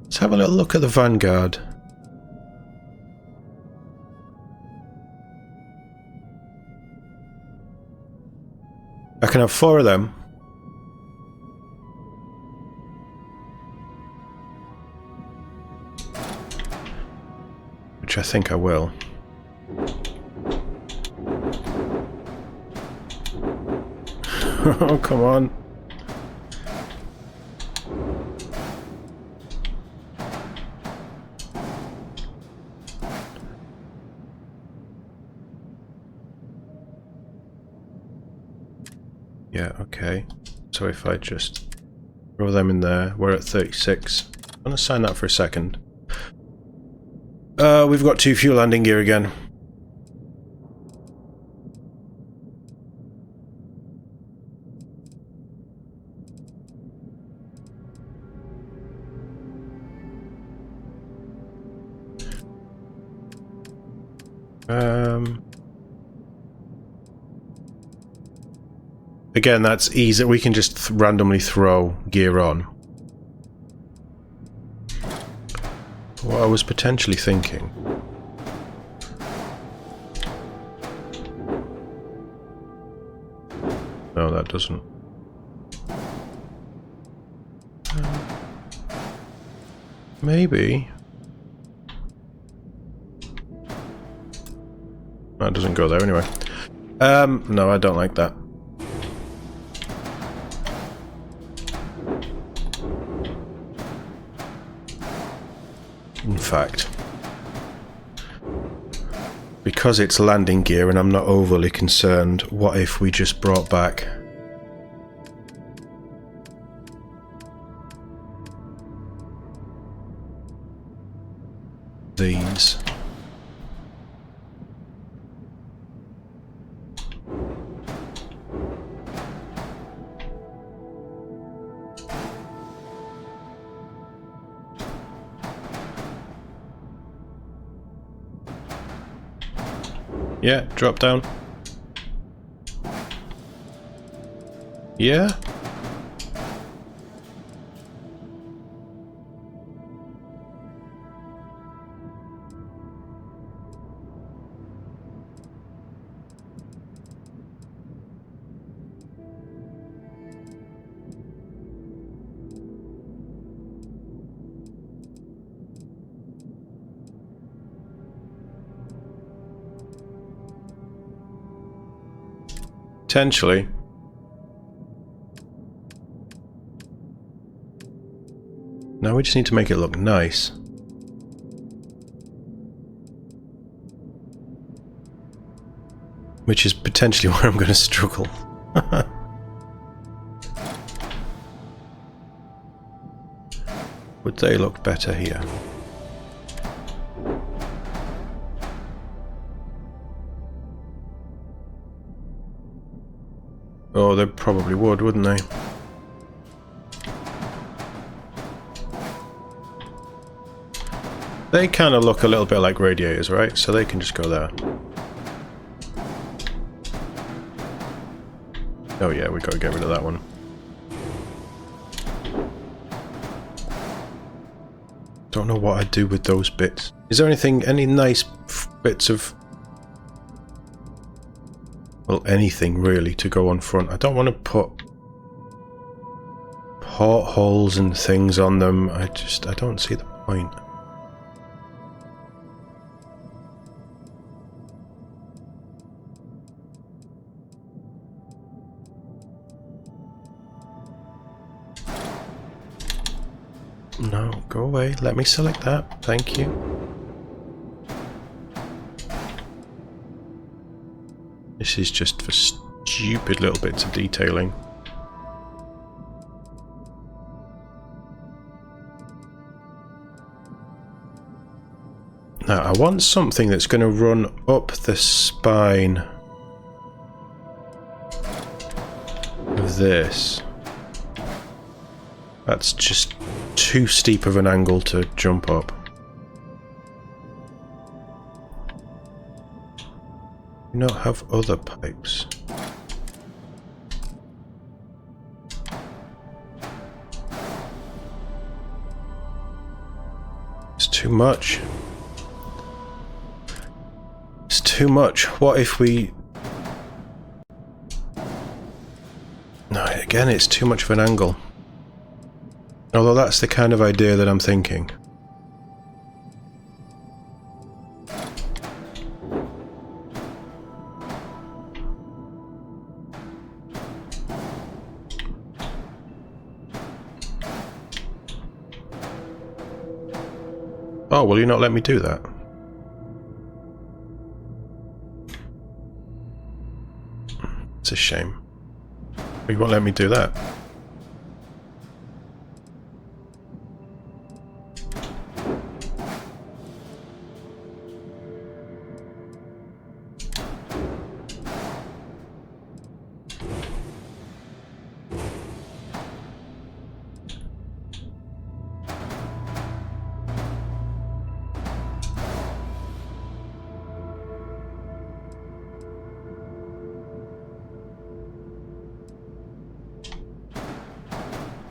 Let's have a little look at the Vanguard. I can have 4 of them. Which I think I will. Oh, come on. Yeah, okay. So if I just throw them in there, we're at 36. I'm going to sign that for a second. We've got 2 fuel landing gear again. Again, that's easy. We can just randomly throw gear on. What I was potentially thinking. No, that doesn't. Maybe. That doesn't go there anyway. No, I don't like that. In fact, because it's landing gear and I'm not overly concerned, what if we just brought back these? Yeah, drop down. Yeah? Potentially. Now we just need to make it look nice. Which is potentially where I'm going to struggle. Would they look better here? Oh, they probably would, wouldn't they? They kind of look a little bit like radiators, right? So they can just go there. Oh yeah, we got to get rid of that one. Don't know what I'd do with those bits. Is there anything, any nice bits of... well, anything really to go on front. I don't want to put portholes and things on them. I don't see the point. No, go away. away. Let me select that. Thank you. This is just for stupid little bits of detailing. Now, I want something that's going to run up the spine of this. That's just too steep of an angle to jump up. Do not have other pipes. It's too much. It's too much. What if we... No, again, it's too much of an angle. Although that's the kind of idea that I'm thinking. Oh, will you not let me do that? It's a shame. You won't let me do that.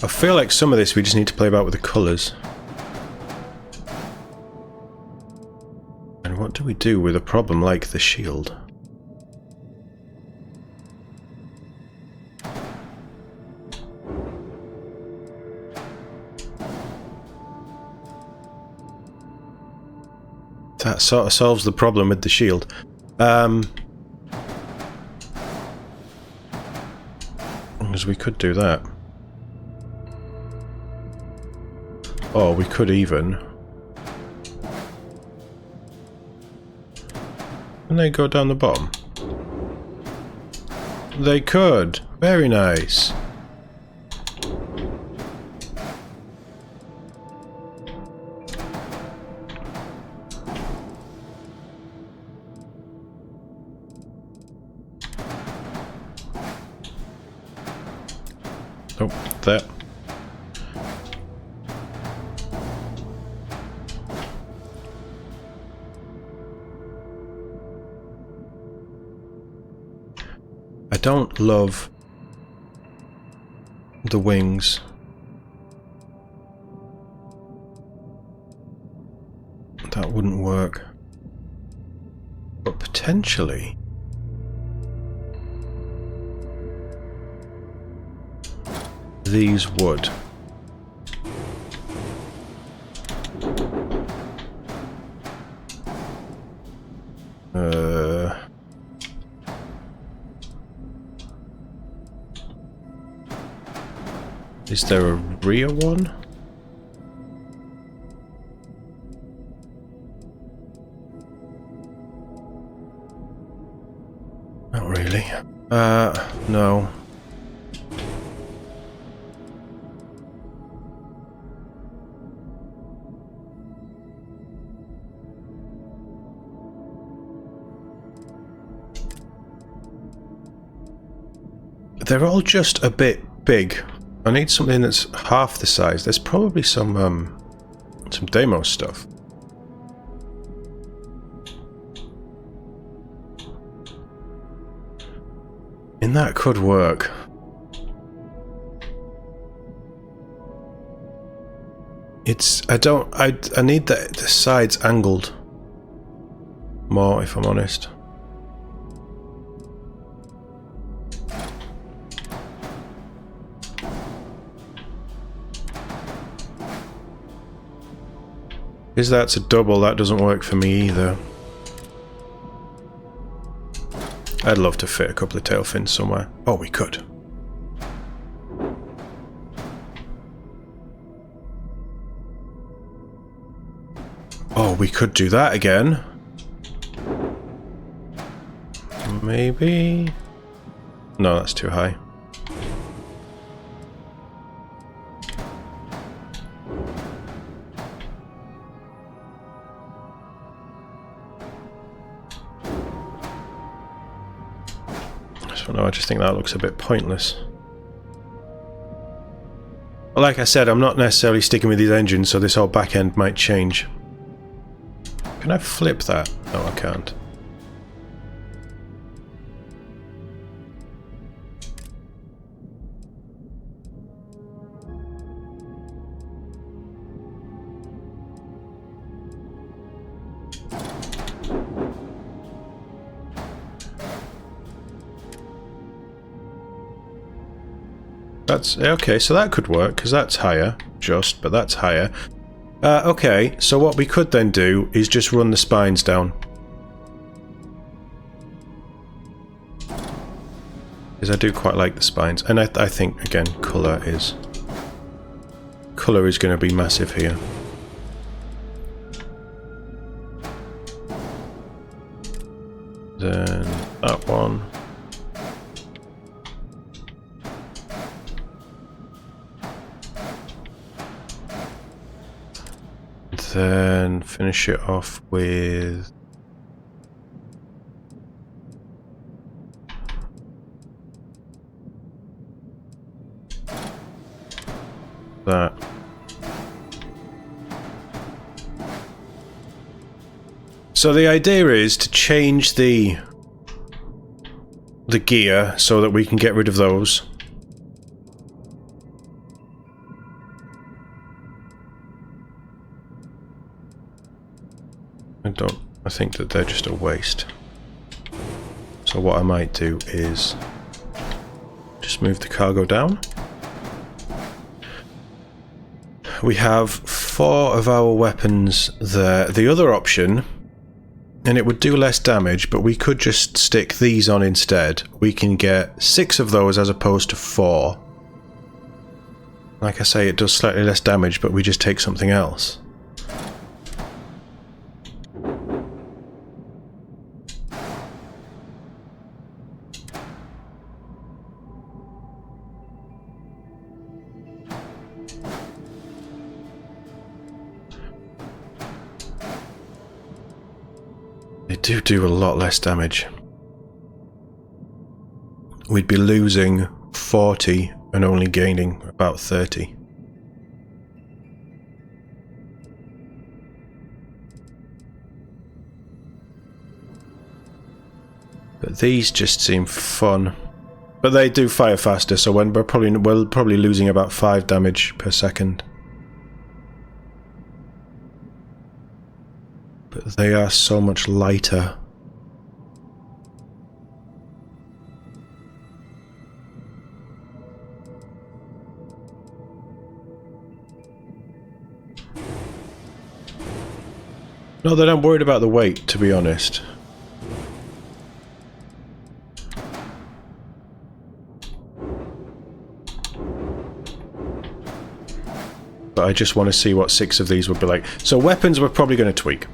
I feel like some of this we just need to play about with the colours. And what do we do with a problem like the shield? That sort of solves the problem with the shield. Because we could do that. Or we could even... Can they go down the bottom? They could! Very nice! Oh, there. I don't love the wings. That wouldn't work. But potentially... these would. Is there a rear one? Not really. No. They're all just a bit big. I need something that's half the size. There's probably some demo stuff. And that could work. It's... I need the sides angled more, if I'm honest. Because that's a double, that doesn't work for me either. I'd love to fit a couple of tail fins somewhere. Oh, we could. Oh, we could do that again. Maybe... No, that's too high. No, I just think that looks a bit pointless. But like I said, I'm not necessarily sticking with these engines, so this whole back end might change. Can I flip that? No, I can't. That's okay, so that could work, because that's higher, but that's higher. Okay, so what we could then do is just run the spines down. Because I do quite like the spines, and I think, again, colour is going to be massive here. Then that one. Then finish it off with that. So the idea is to change the gear so that we can get rid of those. I think that they're just a waste. So what I might do is just move the cargo down. We have 4 of our weapons there. The other option, and it would do less damage, but we could just stick these on instead. We can get 6 of those as opposed to 4. Like I say, it does slightly less damage, but we just take something else. They do a lot less damage. We'd be losing 40 and only gaining about 30. But these just seem fun. But they do fire faster, so when we're probably losing about 5 damage per second. But they are so much lighter. Not that I'm worried about the weight, to be honest. But I just want to see what 6 of these would be like. So weapons we're probably going to tweak.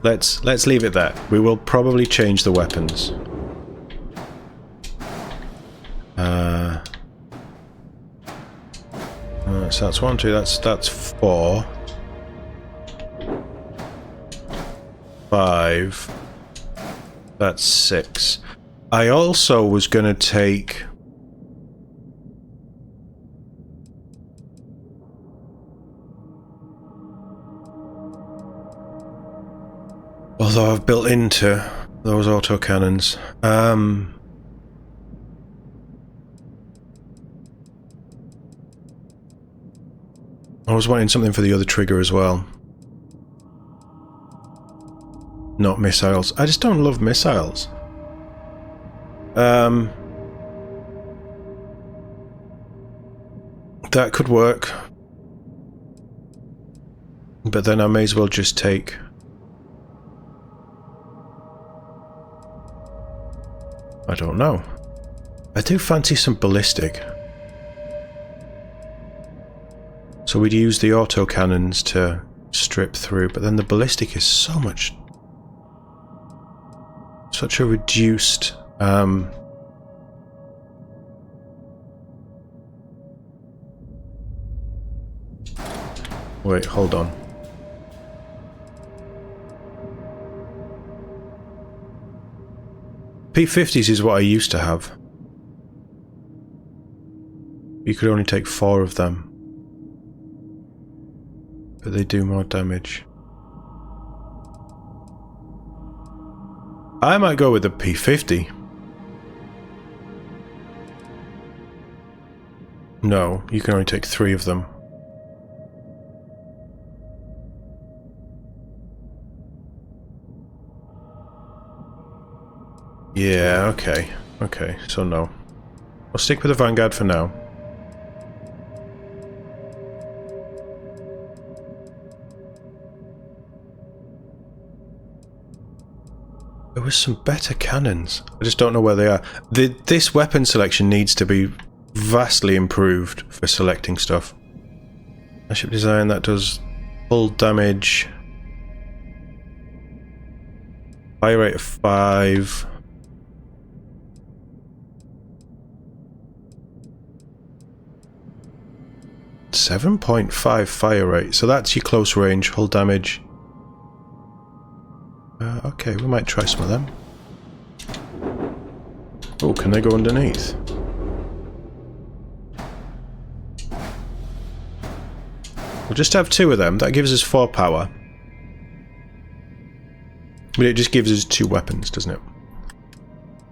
Let's leave it there. We will probably change the weapons. So that's 1, 2, that's 4. 5. That's 6. I also was going to take... Although I've built into those autocannons. I was wanting something for the other trigger as well. Not missiles. I just don't love missiles. That could work. But then I may as well just take... I don't know. I do fancy some ballistic. So we'd use the autocannons to strip through, but then the ballistic is such a reduced wait, hold on. P50s is what I used to have. You could only take 4 of them. But they do more damage. I might go with the P50. No, you can only take 3 of them. Yeah, okay. Okay, so no. I'll stick with the Vanguard for now. There was some better cannons. I just don't know where they are. This weapon selection needs to be vastly improved for selecting stuff. Ship design, that does full damage. Fire rate of 5. .5 fire rate, so that's your close range, hull damage. Okay, we might try some of them. Oh, can they go underneath? We'll just have 2 of them, that gives us 4 power. But it just gives us 2 weapons, doesn't it?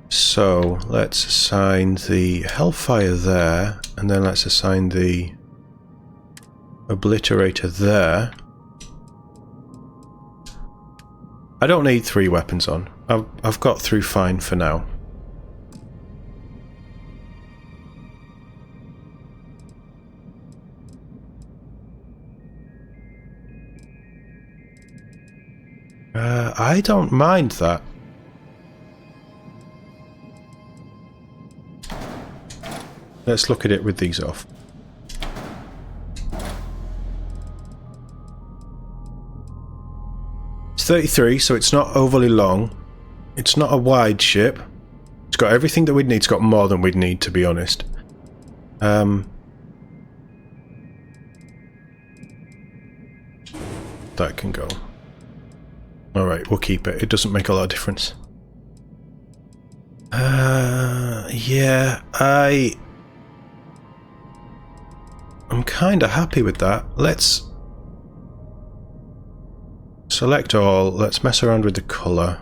So, let's assign the Hellfire there, and then let's assign the Obliterator there. I don't need 3 weapons on. I've got through fine for now. I don't mind that. Let's look at it with these off. It's 33, so it's not overly long. It's not a wide ship. It's got everything that we'd need. It's got more than we'd need, to be honest. That can go. Alright, we'll keep it. It doesn't make a lot of difference. Yeah, I'm kind of happy with that. Let's select all. Let's mess around with the colour.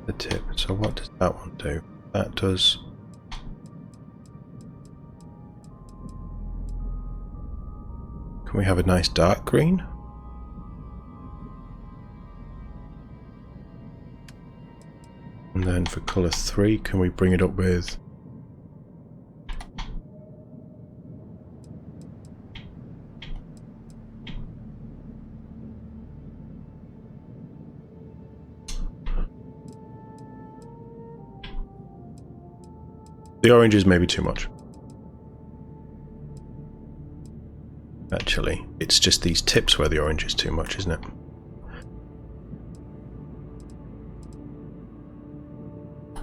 The tip. So what does that one do? That does... Can we have a nice dark green? And then for colour 3, can we bring it up with... The orange is maybe too much. Actually, it's just these tips where the orange is too much, isn't it?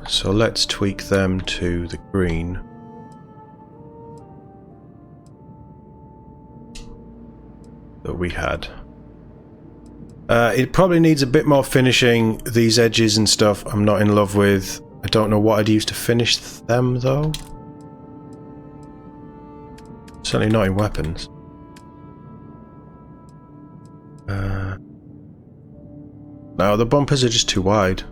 So let's tweak them to the green. That we had. It probably needs a bit more finishing. These edges and stuff I'm not in love with. I don't know what I'd use to finish them though. Certainly not in weapons. No, the bumpers are just too wide.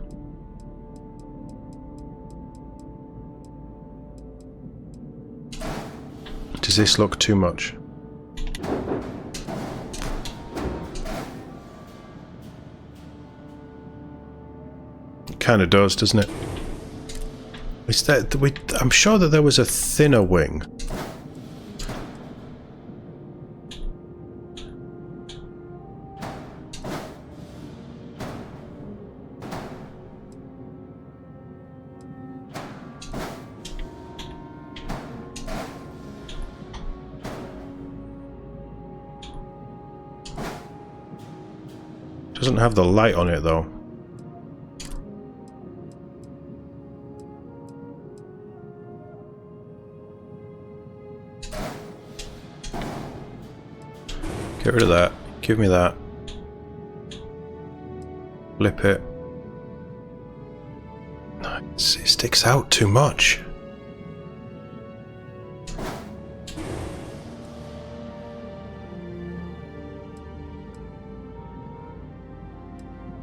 Does this look too much? It kind of does, doesn't it? Is that I'm sure that there was a thinner wing. Doesn't have the light on it though. Get rid of that. Give me that. Flip it. No, it sticks out too much.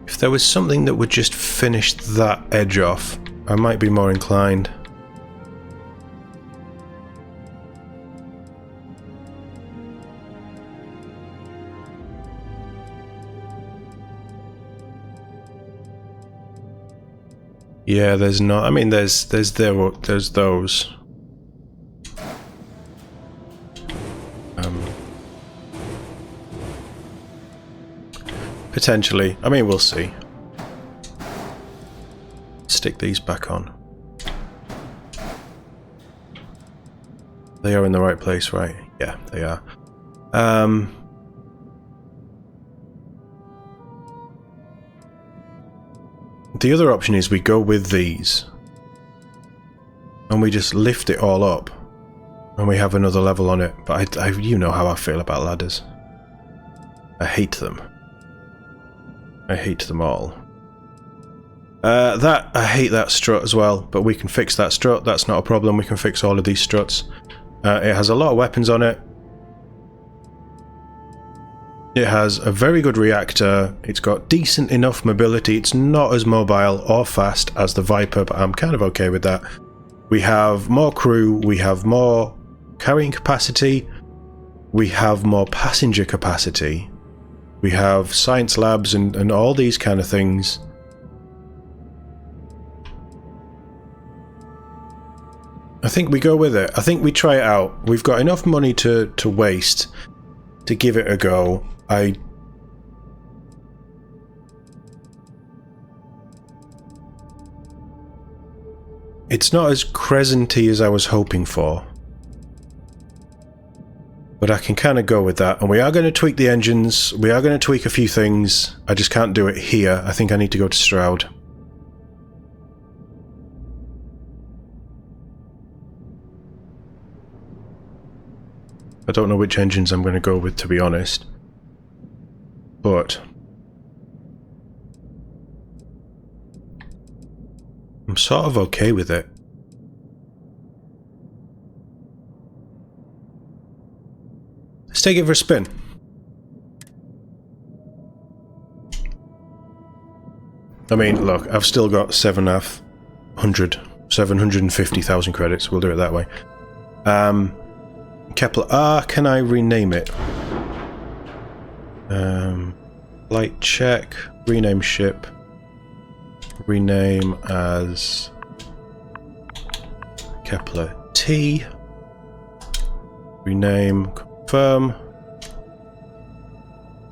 If there was something that would just finish that edge off, I might be more inclined. Yeah, there's not. I mean, there's those. Potentially. I mean, we'll see. Stick these back on. They are in the right place, right? Yeah, they are. The other option is we go with these and we just lift it all up and we have another level on it. But you know how I feel about ladders. I hate them. I hate them all. I hate that strut as well, but we can fix that strut. That's not a problem. We can fix all of these struts. It has a lot of weapons on it. It has a very good reactor. It's got decent enough mobility. It's not as mobile or fast as the Viper, but I'm kind of okay with that. We have more crew. We have more carrying capacity. We have more passenger capacity. We have science labs and all these kind of things. I think we go with it. I think we try it out. We've got enough money to waste to give it a go. It's not as crescenty as I was hoping for. But I can kind of go with that. And we are going to tweak the engines. We are going to tweak a few things. I just can't do it here. I think I need to go to Stroud. I don't know which engines I'm going to go with, to be honest. But I'm sort of okay with it. Let's take it for a spin. I mean, look, I've still got 750,000 credits. We'll do it that way. Kepler R, can I rename it? Light check, rename ship, rename as Kepler T, rename, confirm.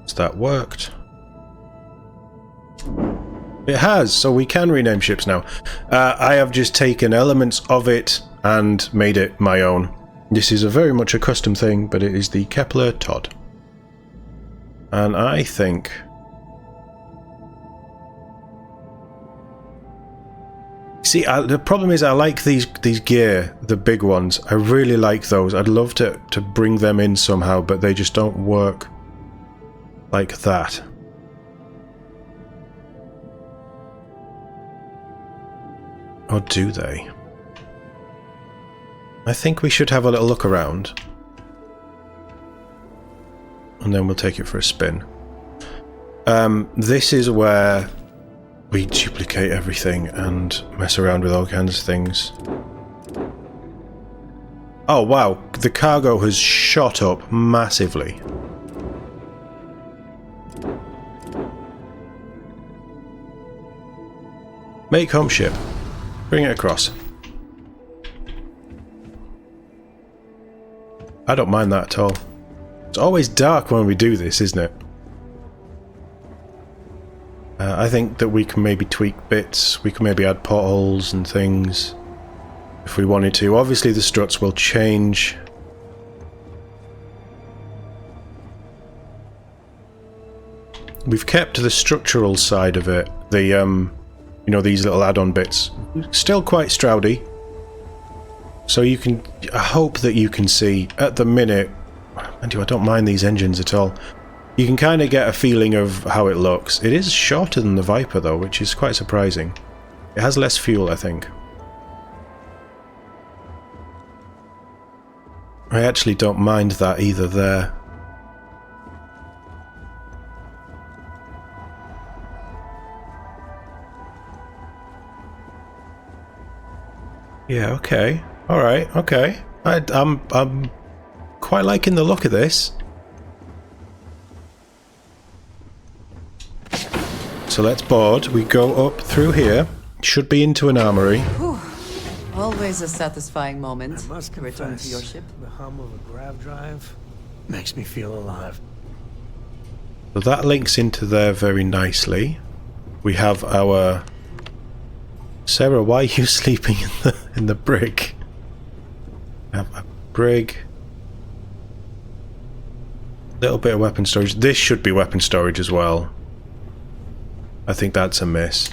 Has that worked? It has, so we can rename ships now. I have just taken elements of it and made it my own. This is very much a custom thing, but it is the Kepler TOD. And I think... See, the problem is I like these gear, the big ones. I really like those. I'd love to bring them in somehow, but they just don't work like that. Or do they? I think we should have a little look around. And then we'll take it for a spin. This is where we duplicate everything and mess around with all kinds of things. Oh wow, the cargo has shot up massively. Make home ship. Bring it across. I don't mind that at all. It's always dark when we do this, isn't it? I think that we can maybe tweak bits. We can maybe add portholes and things if we wanted to. Obviously the struts will change. we've kept the structural side of it, the you know, these little add-on bits, still quite Stroudy. So you can, I hope that you can see at the minute, I don't mind these engines at all. You can kind of get a feeling of how it looks. It is shorter than the Viper though, which is quite surprising. It has less fuel, I think. I actually don't mind that either there. Yeah, okay. Alright, okay. I'm quite liking the look of this. So let's board. We go up through here. Should be into an armory.
Whew. Always a satisfying moment.
I must
to return
confess,
to your ship.
the hum of a grav drive makes me feel alive.
So that links into there very nicely. We have our... Sarah, why are you sleeping in the brig? We have a brig. Little bit of weapon storage. This should be weapon storage as well. I think that's a miss.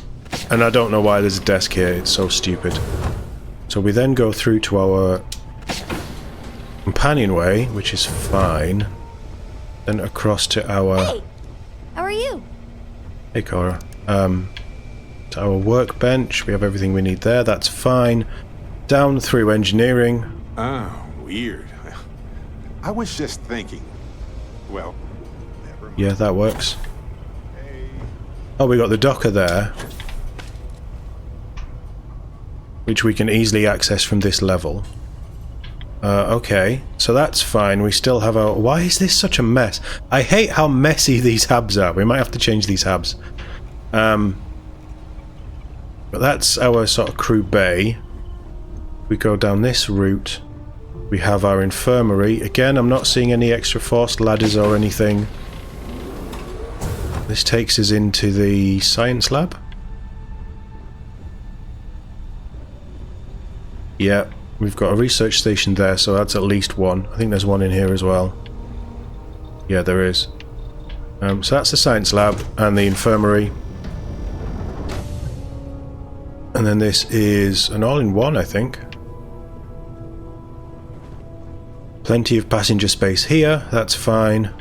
And I don't know why there's a desk here, it's so stupid. So we then go through to our companionway, which is fine. Then across to our...
Hey! How are you?
Hey Cora. To our workbench, we have everything we need there, that's fine. Down through engineering.
Oh, weird. I was just thinking. Well, never mind.
Yeah, that works. Oh, we got the docker there, which we can easily access from this level. Okay, so that's fine. We still have our... Why is this such a mess? I hate how messy these hubs are. We might have to change these hubs. But that's our sort of crew bay. We go down this route. We have our infirmary. Again, I'm not seeing any extra forced ladders or anything. This takes us into the science lab. Yeah, we've got a research station there, so that's at least one. I think there's one in here as well. Yeah, there is. So that's the science lab and the infirmary. And then this is an all-in-one, I think. Plenty of passenger space here, that's fine.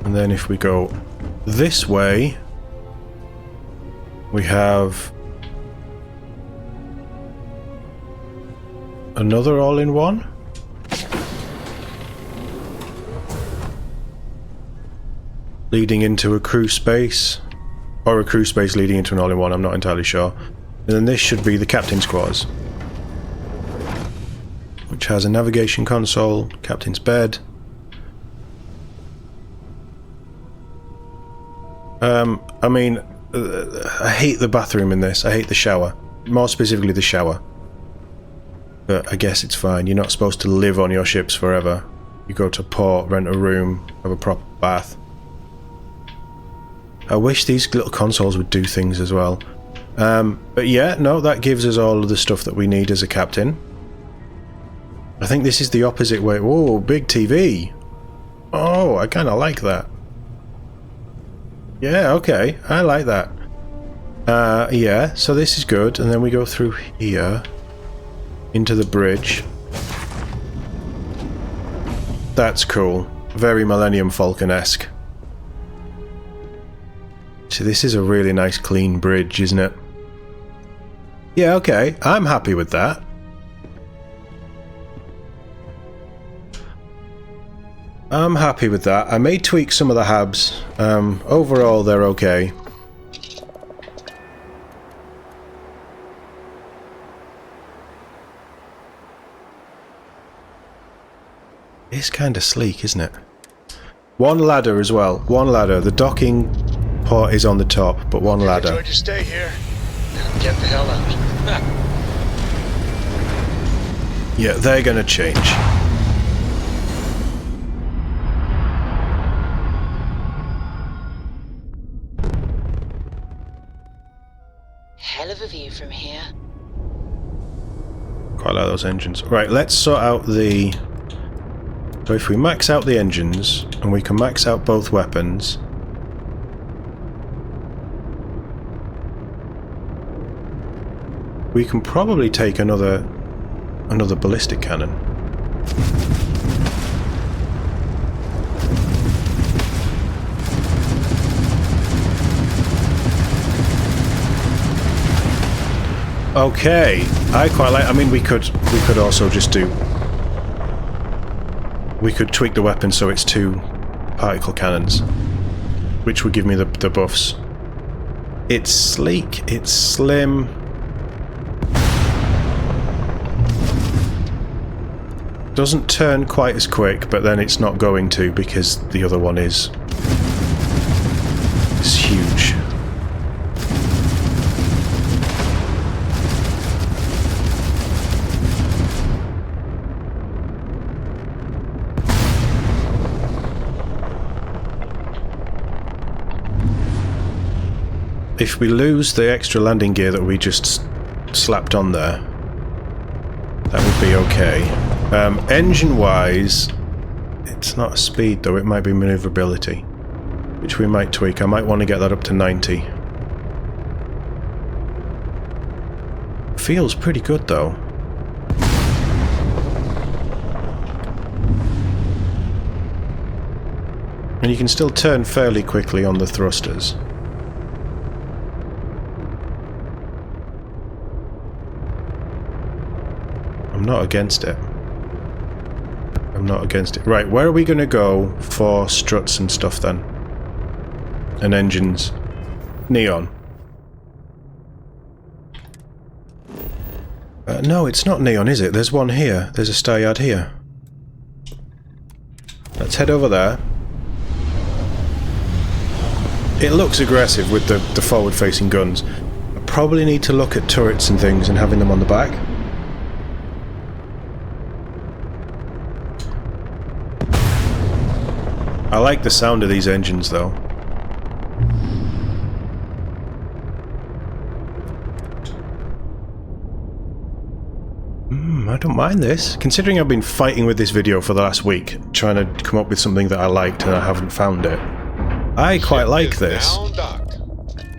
And then if we go this way, we have another all-in-one. Leading into a crew space. Or a crew space leading into an all-in-one, I'm not entirely sure. And then this should be the captain's quarters, which has a navigation console, captain's bed. I mean, I hate the bathroom in this. I hate the shower. More specifically, the shower. But I guess it's fine. You're not supposed to live on your ships forever. You go to port, rent a room, have a proper bath. I wish these little consoles would do things as well. But yeah, no, that gives us all of the stuff that we need as a captain. I think this is the opposite way. Whoa, big TV. Oh, I kind of like that. Yeah, okay, I like that. Yeah, so this is good, and then we go through here into the bridge. That's cool. Very Millennium Falcon-esque. So this is a really nice clean bridge, isn't it? Yeah, okay, I'm happy with that. I'm happy with that. I may tweak some of the habs. Overall, they're okay. It's kind of sleek, isn't it? One ladder as well. One ladder. The docking port is on the top, but one ladder.
Enjoyed your stay here. Now get the hell out.
Yeah, they're gonna change.
Hell of a view from here.
Quite like those engines. Right, let's sort out the So if we max out the engines, and we can max out both weapons... we can probably take another ballistic cannon. Okay, I quite like. I mean, we could also just do. We could tweak the weapon so it's 2 particle cannons, which would give me the buffs. It's sleek. It's slim. Doesn't turn quite as quick, but then it's not going to because the other one is huge. If we lose the extra landing gear that we just slapped on there, that would be okay. Engine-wise, it's not a speed though, it might be maneuverability, which we might tweak. I might want to get that up to 90. Feels pretty good though. And you can still turn fairly quickly on the thrusters. I'm not against it. I'm not against it. Right, where are we going to go for struts and stuff then? And engines? Neon. No, it's not Neon, is it? There's one here. There's a star yard here. Let's head over there. It looks aggressive with the forward-facing guns. I probably need to look at turrets and things and having them on the back. I like the sound of these engines though. I don't mind this. Considering I've been fighting with this video for the last week, trying to come up with something that I liked and I haven't found it. I quite like this.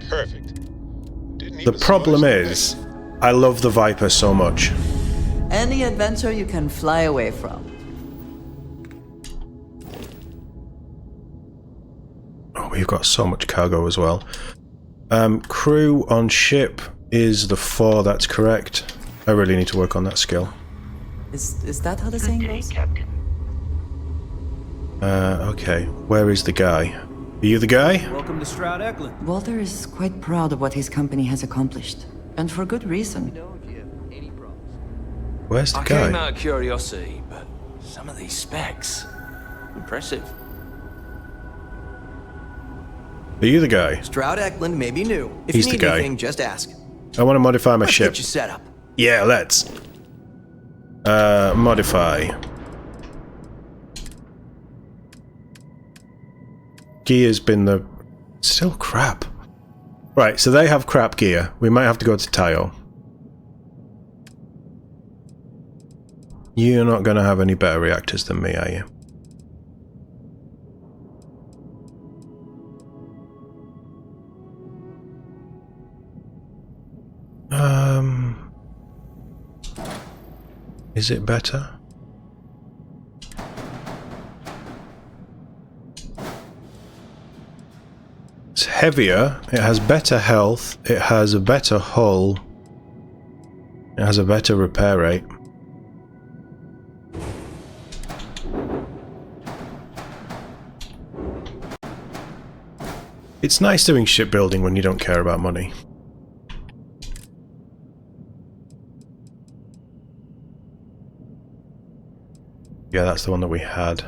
Perfect.
The problem is, I love the Viper so much.
Any adventure you can fly away from.
Oh, we've got so much cargo as well. Crew on ship is the 4, that's correct. I really need to work on that skill.
Is that how the saying goes?
Okay. Where is the guy? Are you the guy?
Welcome to Stroud Eklund.
Walter is quite proud of what his company has accomplished. And for good reason.
Where's the
I
guy?
came out of curiosity, but some of these specs, impressive.
Are you the guy?
Stroud Eklund may be new. If
He's
you
the
need
guy.
anything, just ask.
I want to modify my
Let's
ship.
get you set up.
Yeah, let's. Modify. Gear's been the... Still crap. Right, so they have crap gear. We might have to go to Tayo. You're not going to have any better reactors than me, are you? Is it better? It's heavier, it has better health, it has a better hull, it has a better repair rate. It's nice doing shipbuilding when you don't care about money. Yeah, that's the one that we had.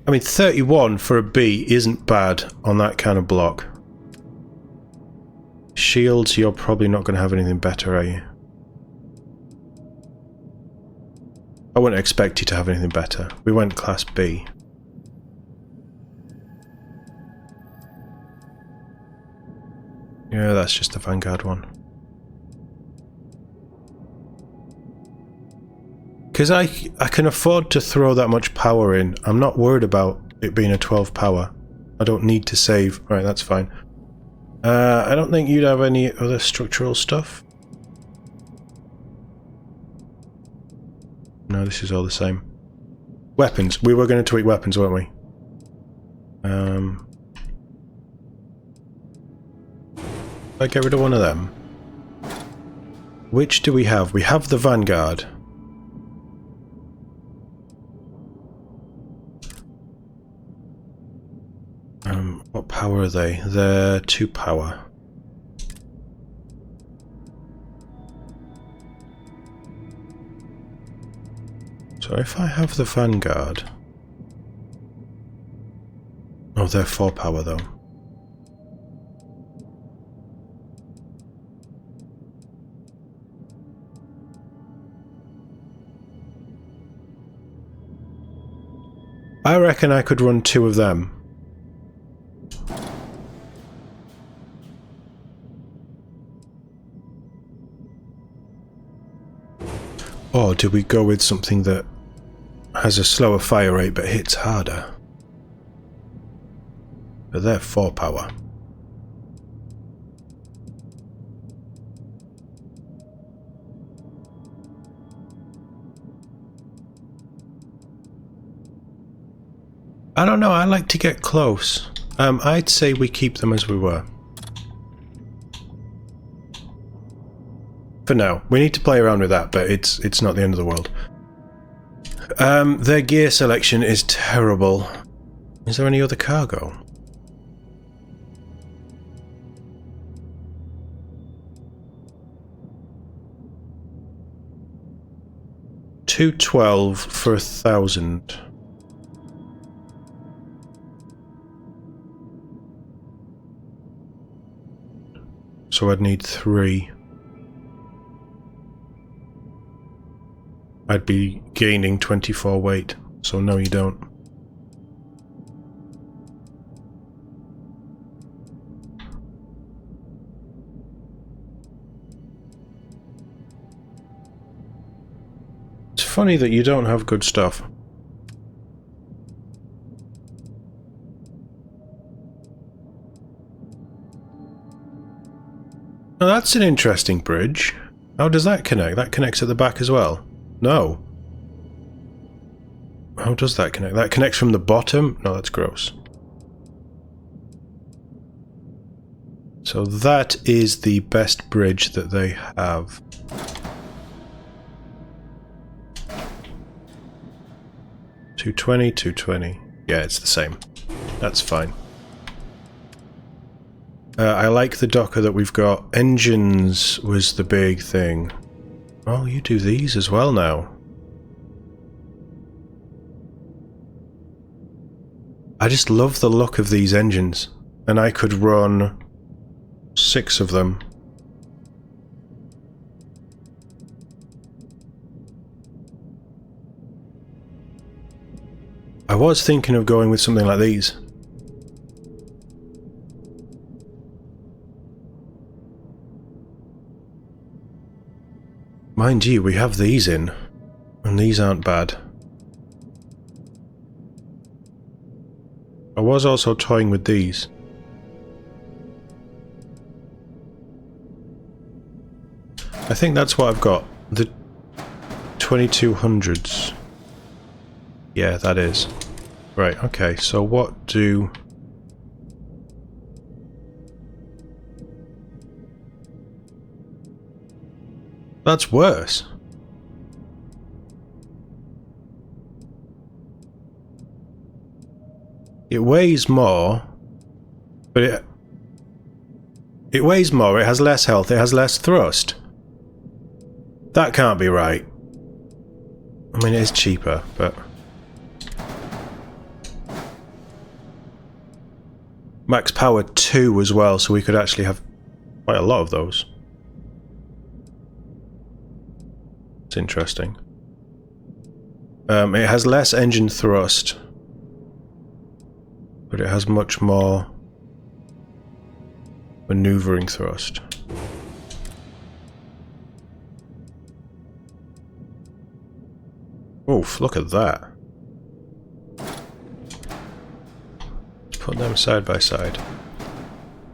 I mean, 31 for a B isn't bad on that kind of block. Shields, you're probably not going to have anything better, are you? I wouldn't expect you to have anything better. We went Class B. Yeah, that's just the Vanguard one. Because I can afford to throw that much power in. I'm not worried about it being a 12 power. I don't need to save. Right, that's fine. I don't think you'd have any other structural stuff. No, this is all the same. Weapons. We were going to tweak weapons, weren't we? I get rid of one of them. Which do we have? We have the Vanguard. What power are they? They're 2 power. So if I have the Vanguard... Oh, they're 4 power though. I reckon I could run 2 of them. Or do we go with something that has a slower fire rate but hits harder? But they're 4 power. I don't know, I like to get close. I'd say we keep them as we were. For now. We need to play around with that, but it's not the end of the world. Their gear selection is terrible. Is there any other cargo? $212 for 1,000. So I'd need 3. I'd be gaining 24 weight, so no you don't. It's funny that you don't have good stuff. Now that's an interesting bridge. How does that connect? That connects at the back as well? No. How does that connect? That connects from the bottom? No, that's gross. So that is the best bridge that they have. $220, $220. Yeah, it's the same. That's fine. I like the docker that we've got. Engines was the big thing. Oh, you do these as well now. I just love the look of these engines. And I could run 6 of them. I was thinking of going with something like these. Mind you, we have these in, and these aren't bad. I was also toying with these. I think that's what I've got. The 2200s. Yeah, that is. Right, okay, so what do... That's worse. It weighs more, but it weighs more, it has less health, it has less thrust. That can't be right. I mean, it is cheaper, but... Max power 2 as well, so we could actually have quite a lot of those. It's interesting. It has less engine thrust, but it has much more maneuvering thrust. Oof, look at that. Put them side by side.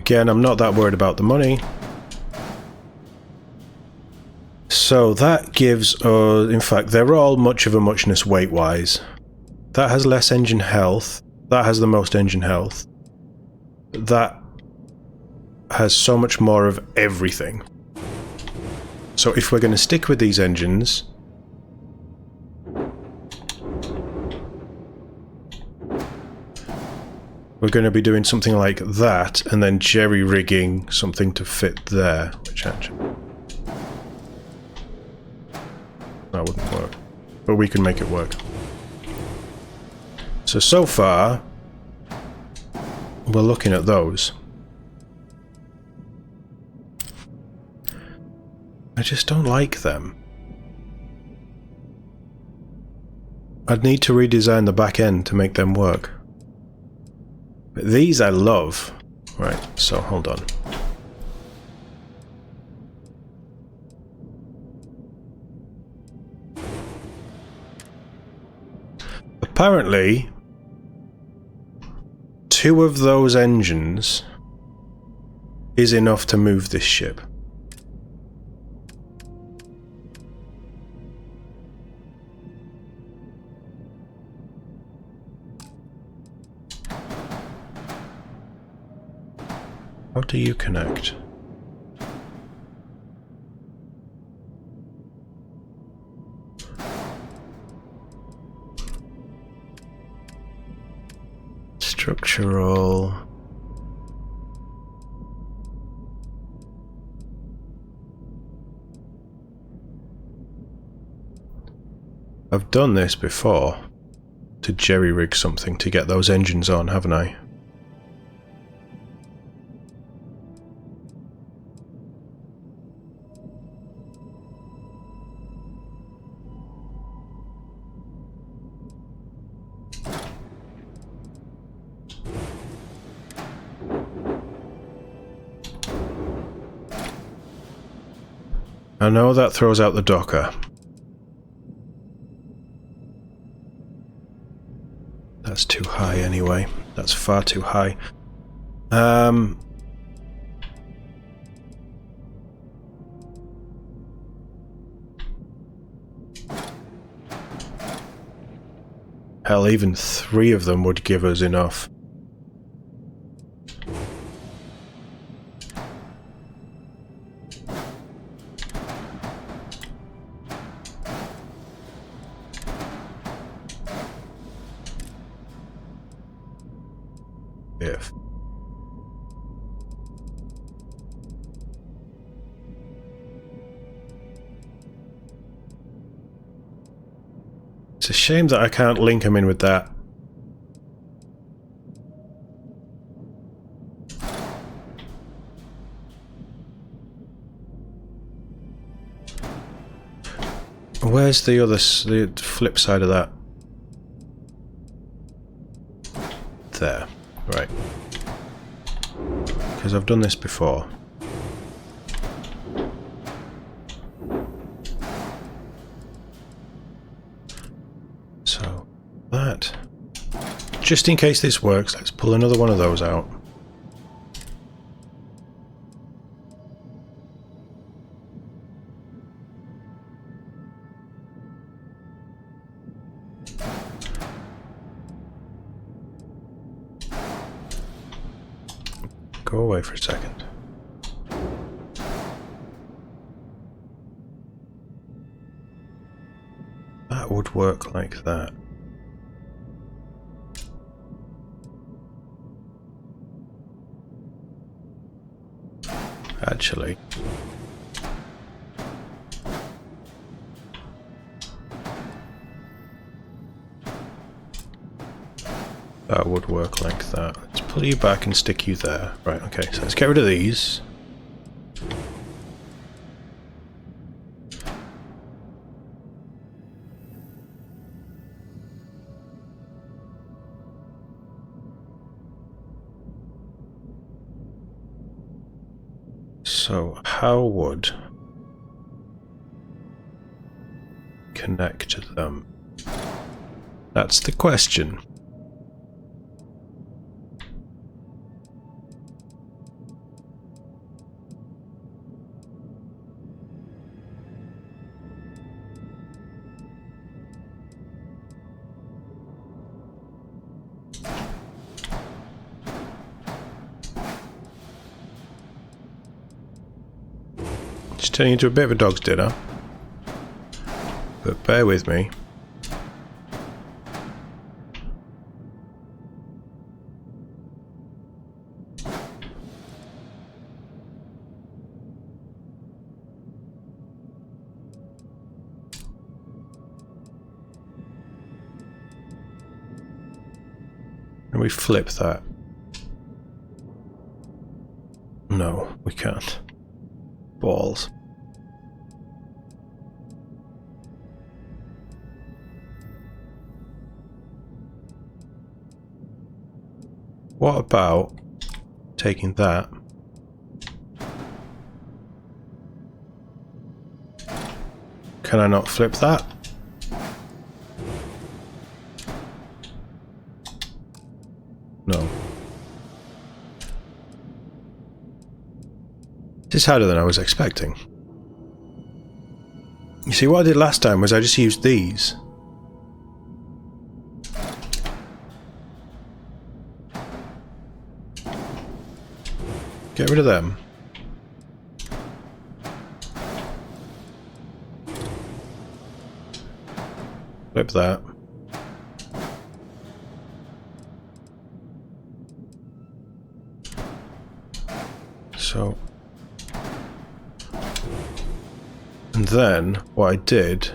Again, I'm not that worried about the money. So that gives us, in fact, they're all much of a muchness weight-wise. That has less engine health. That has the most engine health. That has so much more of everything. So if we're going to stick with these engines, we're going to be doing something like that, and then jerry-rigging something to fit there, which actually... that wouldn't work. But we can make it work. So far, we're looking at those. I just don't like them. I'd need to redesign the back end to make them work. But these I love. Right, so hold on. Apparently, 2 of those engines is enough to move this ship. How do you connect? Structural. I've done this before to jerry-rig something to get those engines on, haven't I? I know that throws out the docker. That's too high anyway. That's far too high. Hell, even 3 of them would give us enough. If. It's a shame that I can't link them in with that. Where's the other, the flip side of that? There. Right. Because I've done this before. So, that. Just in case this works, let's pull another one of those out. Go away for a second. That would work like that. Actually. That would work like that. Let's pull you back and stick you there. Right, okay, so let's get rid of these. So, how would connect them? That's the question. Just turning into a bit of a dog's dinner. But bear with me. Can we flip that? No, we can't. Balls. What about taking that? Can I not flip that? No. This is harder than I was expecting. You see, what I did last time was I just used these. Get rid of them. Flip that. So. And then, what I did...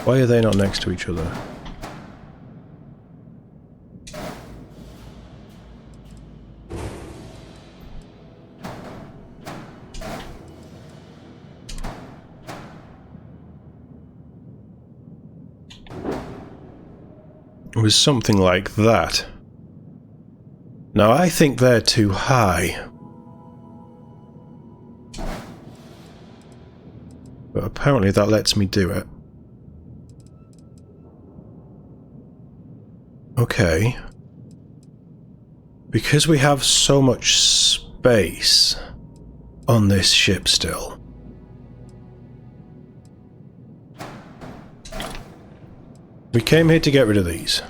Why are they not next to each other? It was something like that. Now I think they're too high. But apparently that lets me do it. Okay. Because we have so much space on this ship still. We came here to get rid of these.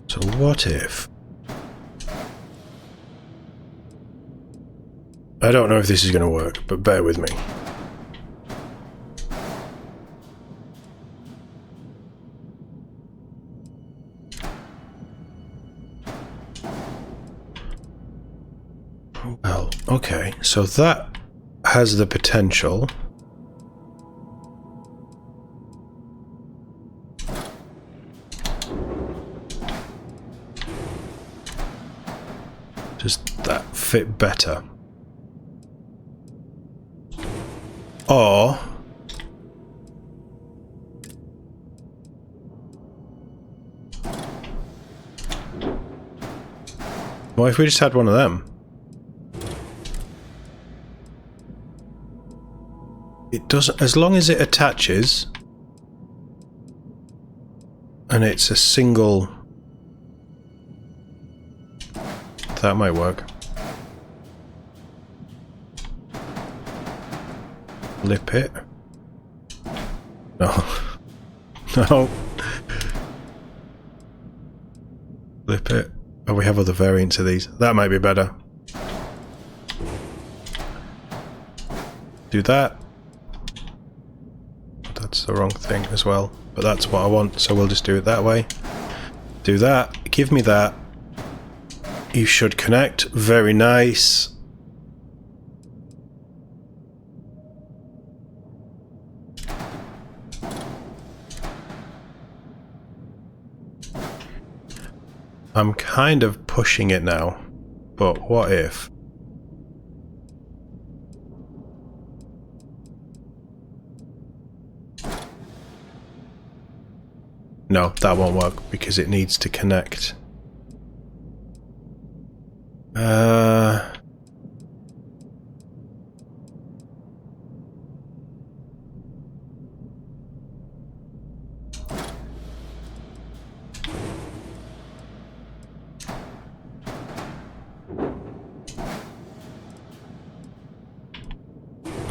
So what if... I don't know if this is going to work, but bear with me. Well, okay, so that has the potential. Does that fit better? Or... what if we just had one of them? It doesn't, as long as it attaches and it's a single, that might work. Flip it. No. No. Flip it. Oh, we have other variants of these. That might be better. Do that. That's the wrong thing as well, but that's what I want, so we'll just do it that way. Do that. Give me that. You should connect. Very nice. I'm kind of pushing it now, but what if? No, that won't work because it needs to connect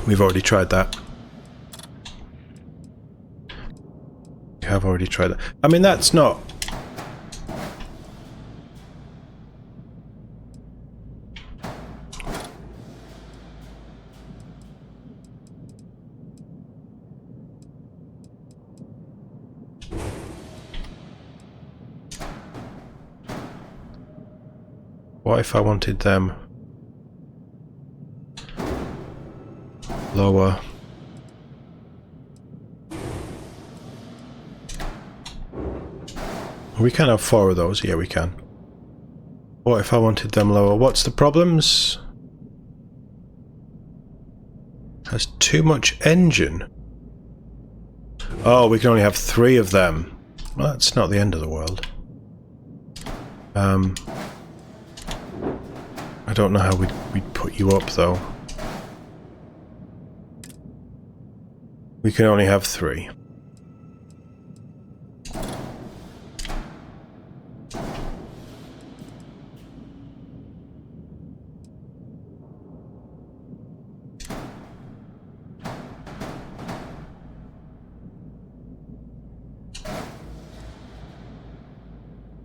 We've already tried that. We have already tried that. I mean, that's not... What if I wanted them lower? We can have 4 of those. Yeah, we can. What if I wanted them lower? What's the problems? Has too much engine. Oh, we can only have 3 of them. Well, that's not the end of the world. I don't know how we'd put you up, though. We can only have 3.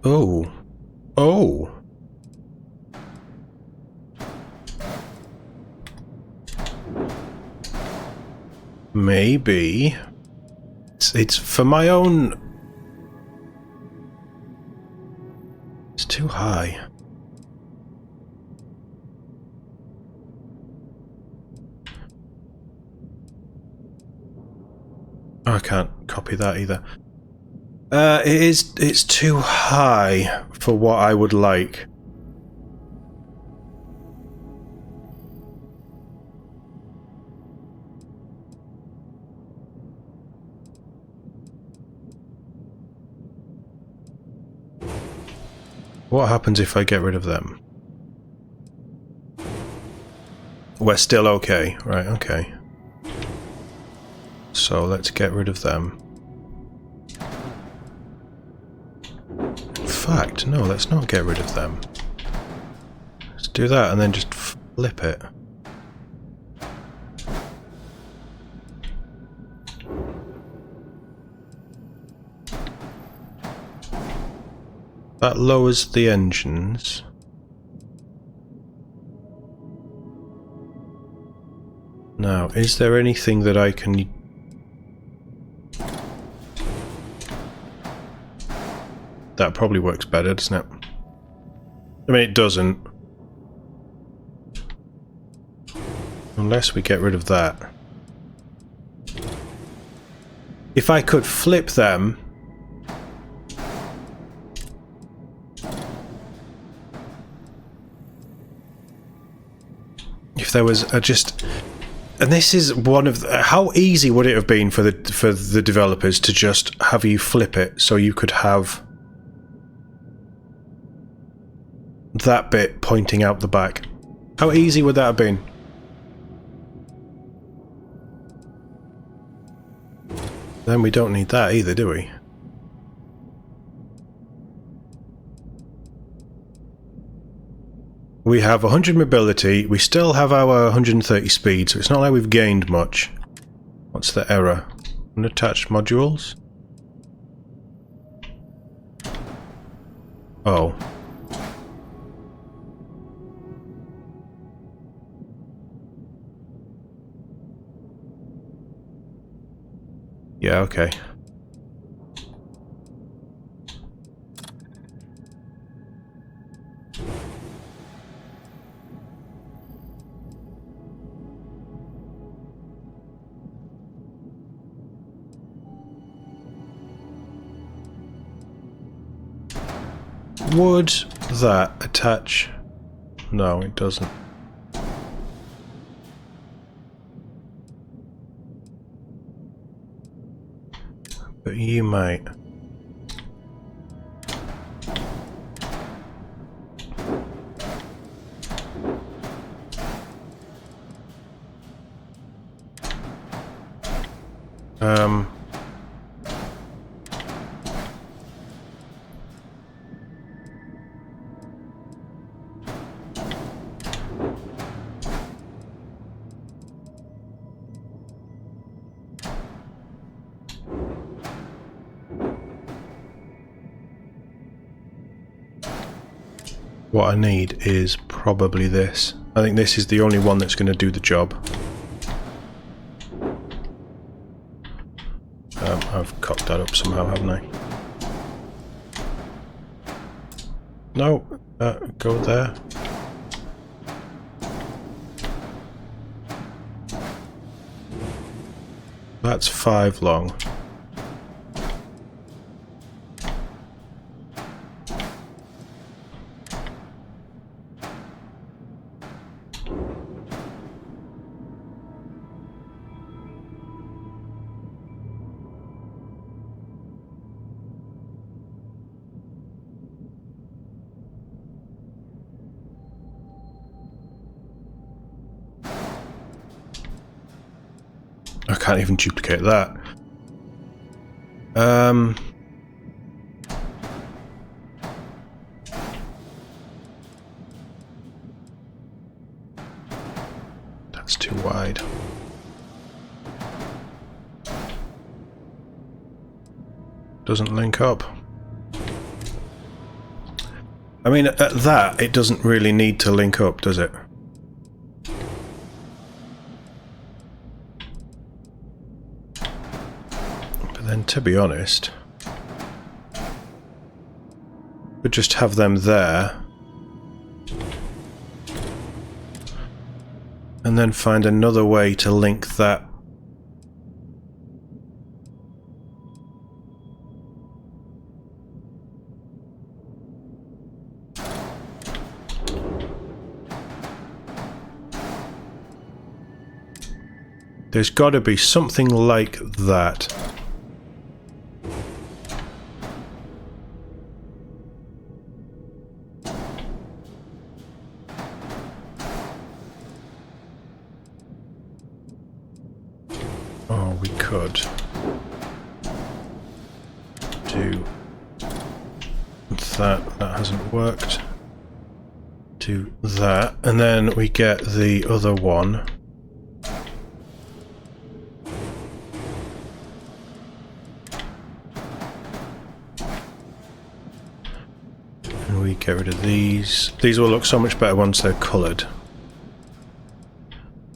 Oh. Oh. Maybe. It's for my own... It's too high. Oh, I can't copy that either. It's too high for what I would like. What happens if I get rid of them? We're still okay, right, okay. So let's get rid of them. In fact, no, let's not get rid of them. Let's do that and then just flip it. That lowers the engines. Now, is there anything that I can... That probably works better, doesn't it? I mean, it doesn't. Unless we get rid of that. If I could flip them... If there was a just... And this is one of the, how easy would it have been for the developers to just have you flip it so you could have that bit pointing out the back? How easy would that have been? Then we don't need that either, do we? We have 100 mobility, we still have our 130 speed, so it's not like we've gained much. What's the error? Unattached modules? Oh. Yeah, okay. Would that attach? No, it doesn't. But you might. what I need is probably this. I think this is the only one that's going to do the job. I've cocked that up somehow, haven't I? No, go there. That's 5 long. I can't even duplicate that. That's too wide. Doesn't link up. I mean, at that, it doesn't really need to link up, does it? And to be honest, we'd just have them there and then find another way to link that. There's got to be something like that. Could do that. That hasn't worked. Do that, and then we get the other one. And we get rid of these. These will look so much better once they're coloured.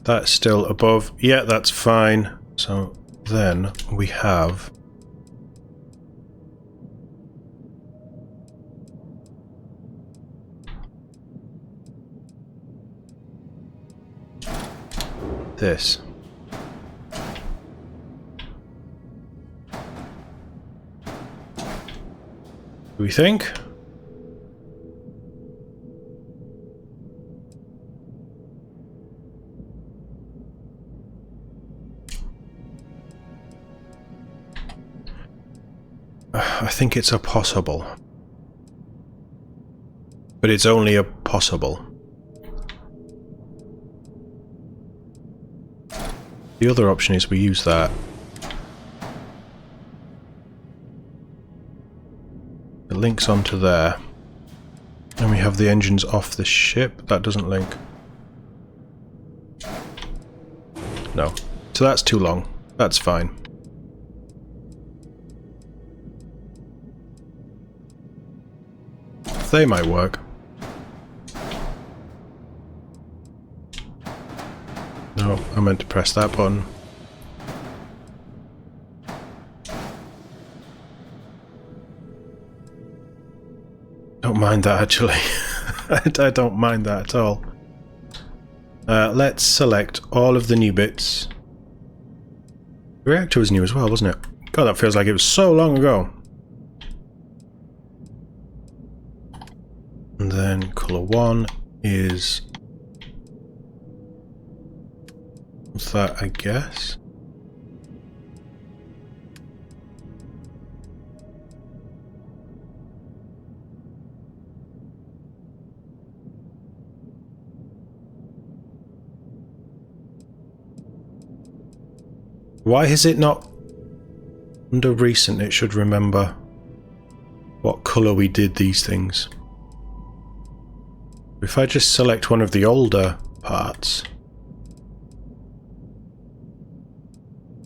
That's still above. Yeah, that's fine. So then we have this. Do we think? I think it's a possible. But it's only a possible. The other option is we use that. It links onto there. And we have the engines off the ship. That doesn't link. No. So that's too long. That's fine. They might work. No, I meant to press that button. Don't mind that actually. I don't mind that at all. Let's select all of the new bits. The reactor was new as well, wasn't it? God, that feels like it was so long ago. And then colour 1 is that, I guess. Why is it not under recent? It should remember what colour we did these things. If I just select one of the older parts,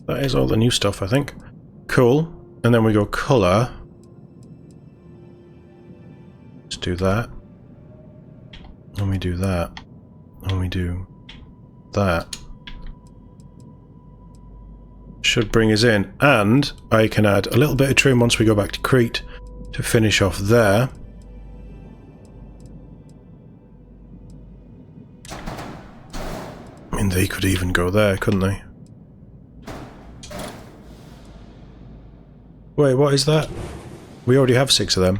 that is all the new stuff, I think. Cool. And then we go colour. Let's do that. And we do that. And we do that. Should bring us in. And I can add a little bit of trim once we go back to Crete to finish off there. I mean, they could even go there, couldn't they? Wait, what is that? We already have 6 of them.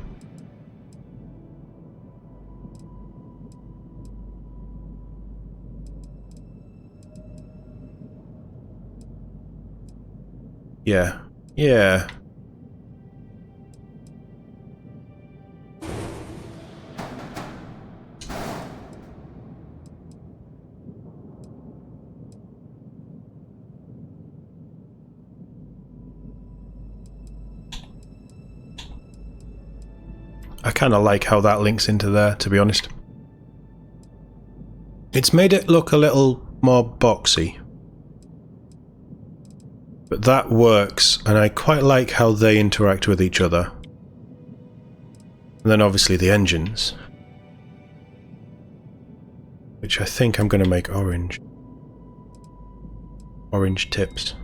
Yeah. Yeah. I kind of like how that links into there, to be honest. It's made it look a little more boxy. But that works, and I quite like how they interact with each other. And then obviously the engines. Which I think I'm going to make orange. Orange tips.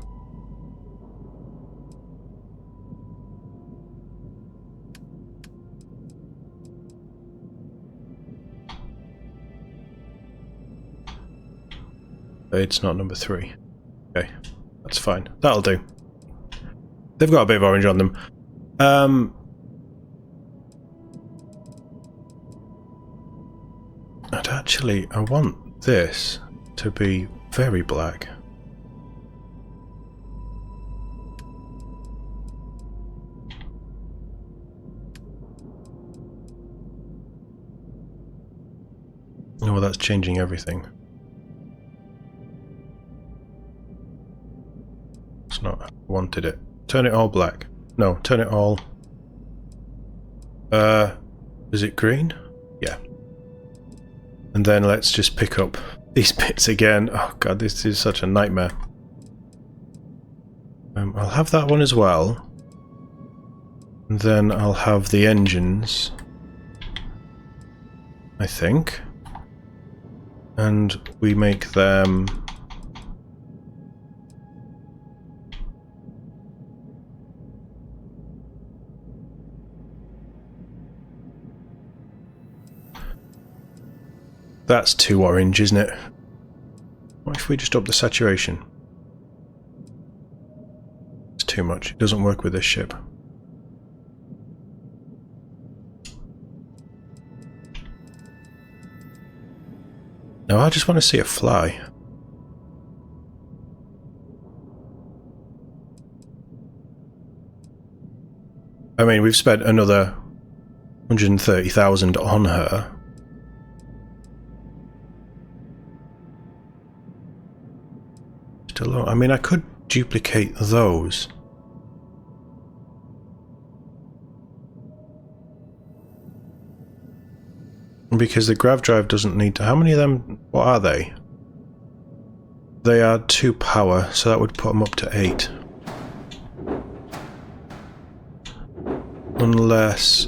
It's not number 3. Okay, that's fine. That'll do. They've got a bit of orange on them. And actually, I want this to be very black. Oh, that's changing everything. It's not how I wanted it. Turn it all black. No, turn it all... is it green? Yeah. And then let's just pick up these bits again. Oh god, this is such a nightmare. I'll have that one as well. And then I'll have the engines, I think. And we make them... That's too orange, isn't it? What if we just up the saturation? It's too much. It doesn't work with this ship. No, I just want to see it fly. I mean, we've spent another 130,000 on her. I mean, I could duplicate those. Because the grav drive doesn't need to... How many of them... What are they? They are 2 power, so that would put them up to 8. Unless...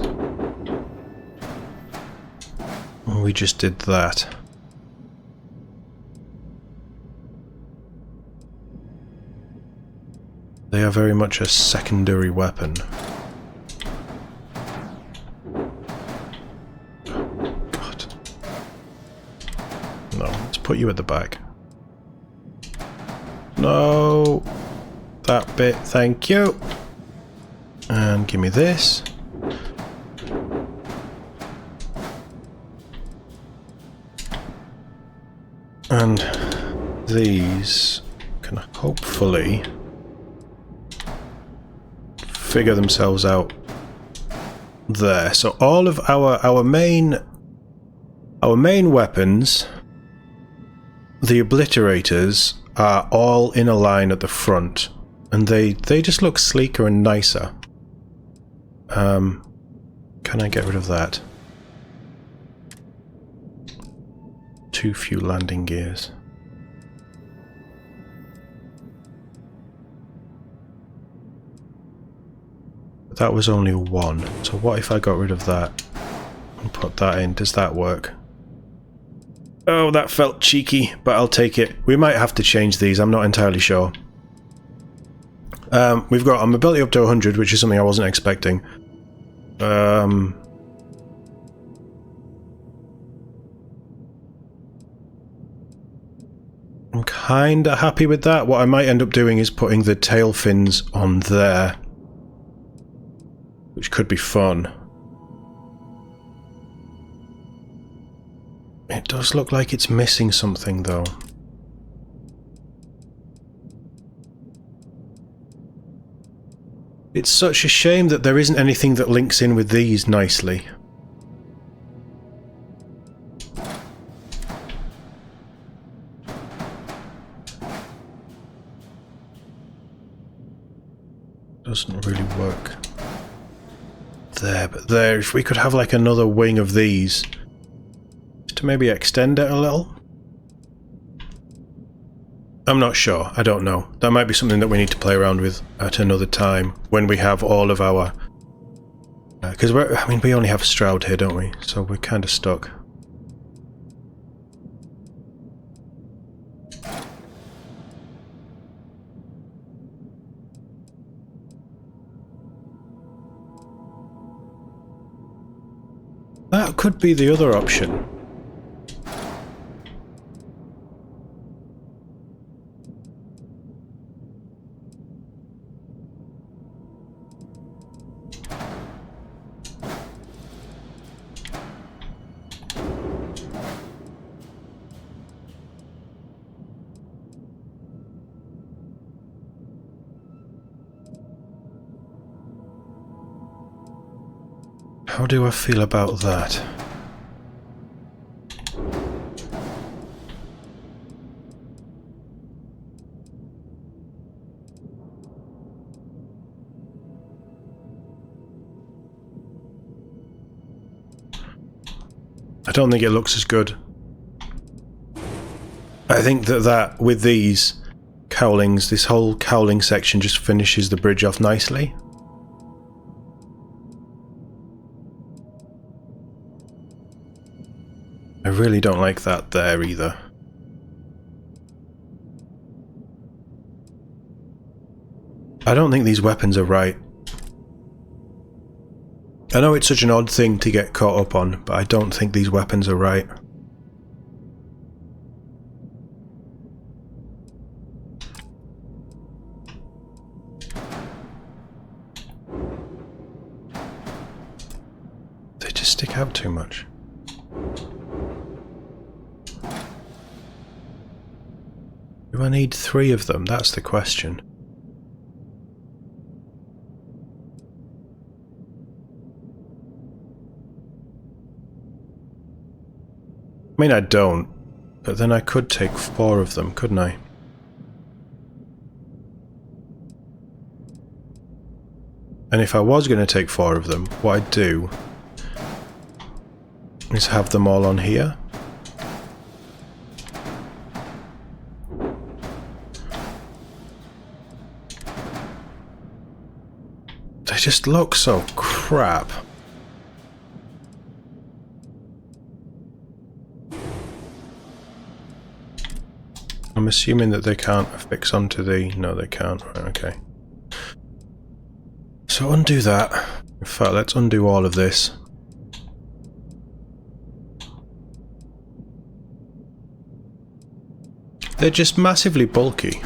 we just did that. They are very much a secondary weapon. God. No, let's put you at the back. No! That bit, thank you! And give me this. And these can hopefully figure themselves out there. So all of our main weapons, the obliterators, are all in a line at the front, and they just look sleeker and nicer. Can I get rid of that? Too few landing gears. That was only 1, so what if I got rid of that and put that in? Does that work? Oh, that felt cheeky, but I'll take it. We might have to change these, I'm not entirely sure. We've got a mobility up to 100, which is something I wasn't expecting. I'm kinda happy with that. What I might end up doing is putting the tail fins on there, which could be fun. It does look like it's missing something though. It's such a shame that there isn't anything that links in with these nicely. Doesn't really work there, but there, if we could have like another wing of these to maybe extend it a little. I'm not sure, I don't know. That might be something that we need to play around with at another time when we have all of our... because I mean, we only have Stroud here, don't we? So we're kind of stuck. That could be the other option. How do I feel about that? I don't think it looks as good. I think that with these cowlings, this whole cowling section just finishes the bridge off nicely. I really don't like that there either. I don't think these weapons are right. I know it's such an odd thing to get caught up on, but I don't think these weapons are right. They just stick out too much. Do I need 3 of them? That's the question. I mean, I don't, but then I could take 4 of them, couldn't I? And if I was going to take 4 of them, what I'd do is have them all on here. They just look so crap. I'm assuming that they can't affix onto the... No, they can't. Right, okay. So undo that. In fact, let's undo all of this. They're just massively bulky.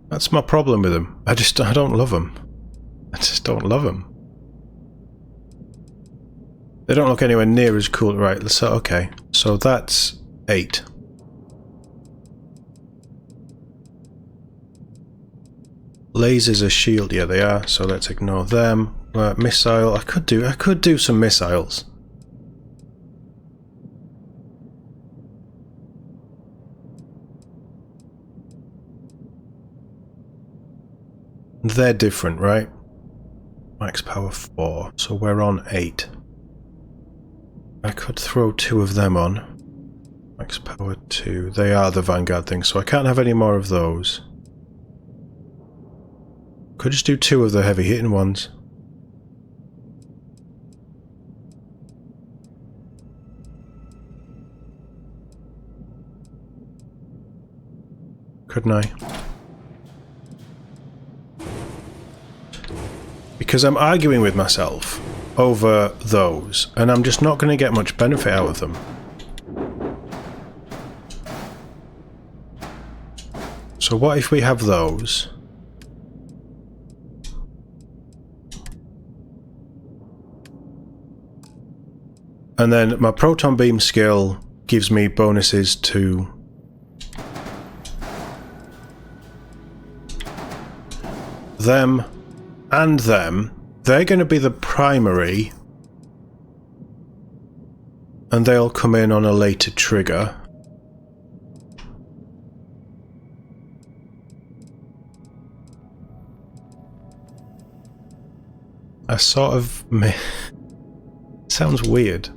That's my problem with them. I don't love them. I just don't love them. They don't look anywhere near as cool. Right, so okay. So that's 8. Lasers are shield, yeah they are, so let's ignore them. Missile, I could do some missiles. They're different, right? Max power 4, so we're on 8. I could throw 2 of them on. Max power 2. They are the Vanguard thing, so I can't have any more of those. Could just do 2 of the heavy hitting ones. Couldn't I? Because I'm arguing with myself over those, and I'm just not going to get much benefit out of them. So what if we have those? And then my proton beam skill gives me bonuses to them and them. They're going to be the primary, and they'll come in on a later trigger. I sort of sounds weird.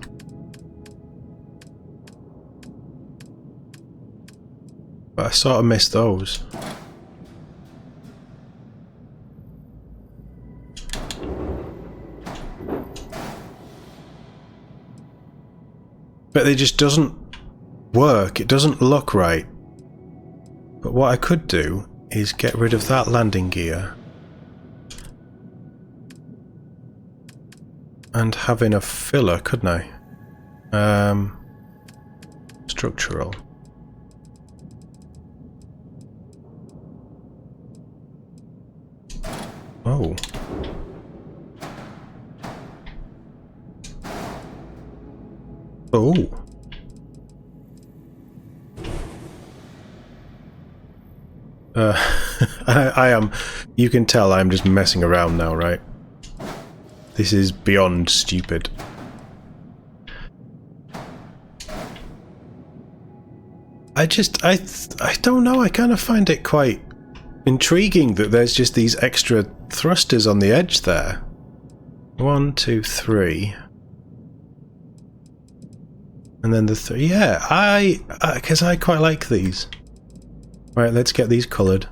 But I sort of miss those. But it just doesn't work. It doesn't look right. But what I could do is get rid of that landing gear. And having a filler, couldn't I? Structural. Oh. Oh. I am. You can tell I'm just messing around now, right? This is beyond stupid. I don't know, I kind of find it quite intriguing that there's just these extra thrusters on the edge there. 1, 2, 3. And then the 3. Yeah, because I quite like these. Right, let's get these coloured.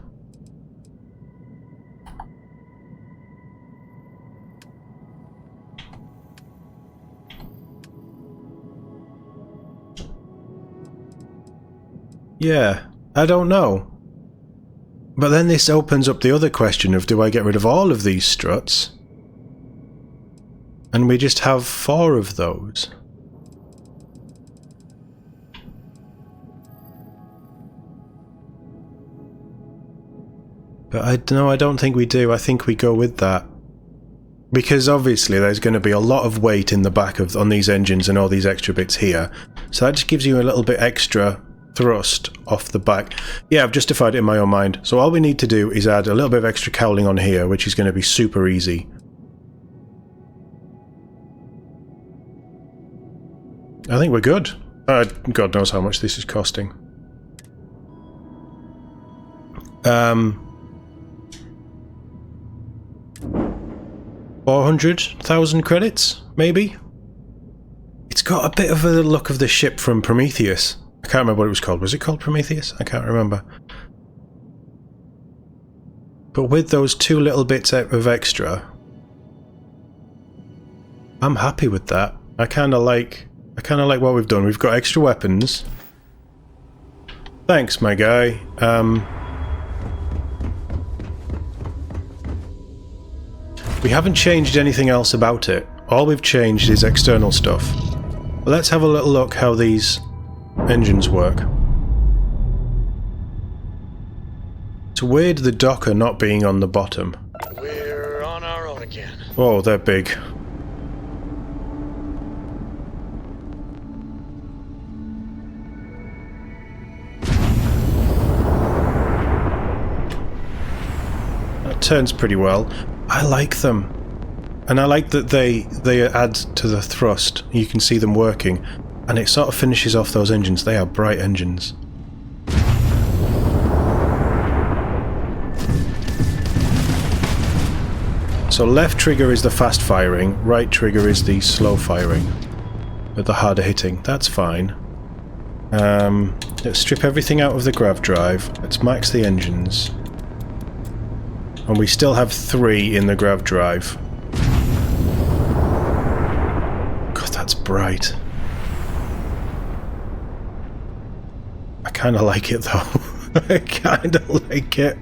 Yeah, I don't know. But then this opens up the other question of, do I get rid of all of these struts? And we just have 4 of those. But I don't think we do. I think we go with that. Because obviously there's going to be a lot of weight in the back on these engines and all these extra bits here. So that just gives you a little bit extra thrust off the back. Yeah, I've justified it in my own mind. So all we need to do is add a little bit of extra cowling on here, which is going to be super easy. I think we're good. God knows how much this is costing. 400,000 credits, maybe? It's got a bit of a look of the ship from Prometheus. I can't remember what it was called. Was it called Prometheus? I can't remember. But with those 2 little bits of extra, I'm happy with that. I kind of like what we've done. We've got extra weapons. Thanks, my guy. We haven't changed anything else about it. All we've changed is external stuff. Let's have a little look how these engines work. It's weird the docker not being on the bottom.
We're on our own again.
Oh, they're big. That turns pretty well. I like them. And I like that they add to the thrust. You can see them working. And it sort of finishes off those engines. They are bright engines. So left trigger is the fast firing, right trigger is the slow firing. But the harder hitting. That's fine. Let's strip everything out of the grav drive. Let's max the engines. And we still have 3 in the grav drive. God, that's bright. I kind of like it though. I kind of like it.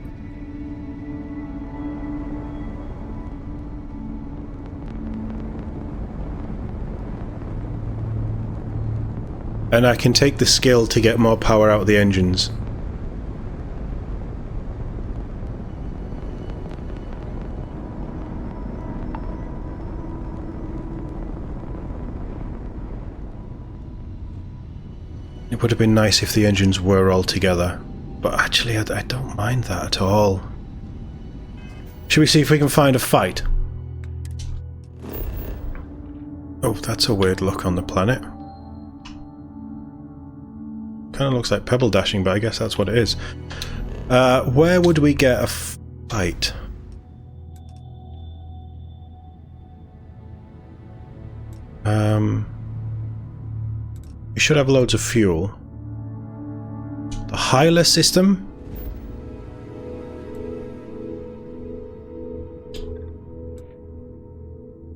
And I can take the skill to get more power out of the engines. It would have been nice if the engines were all together, but actually I don't mind that at all. Should we see if we can find a fight? Oh, that's a weird look on the planet. Kind of looks like pebble dashing, but I guess that's what it is. Where would we get a fight? We should have loads of fuel. The Hyla system?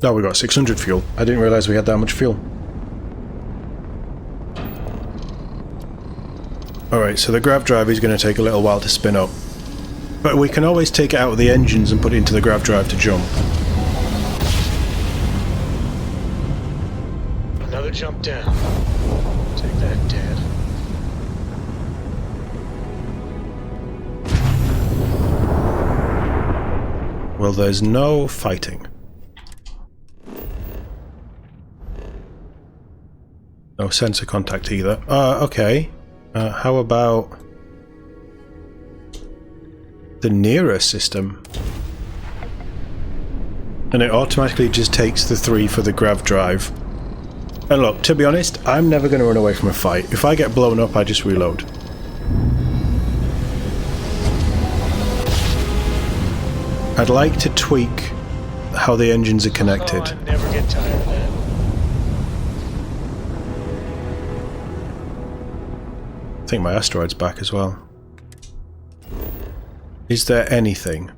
No, we got 600 fuel. I didn't realise we had that much fuel. Alright, so the grav drive is going to take a little while to spin up. But we can always take it out of the engines and put it into the grav drive to jump.
Another jump down. Take that, Dad.
Well, there's no fighting. No sensor contact either. Okay. How about the Nearer system? And it automatically just takes the 3 for the grav drive. And look, to be honest, I'm never going to run away from a fight. If I get blown up, I just reload. I'd like to tweak how the engines are connected.
Oh, I never get tired of that.
I think my asteroid's back as well. Is there anything?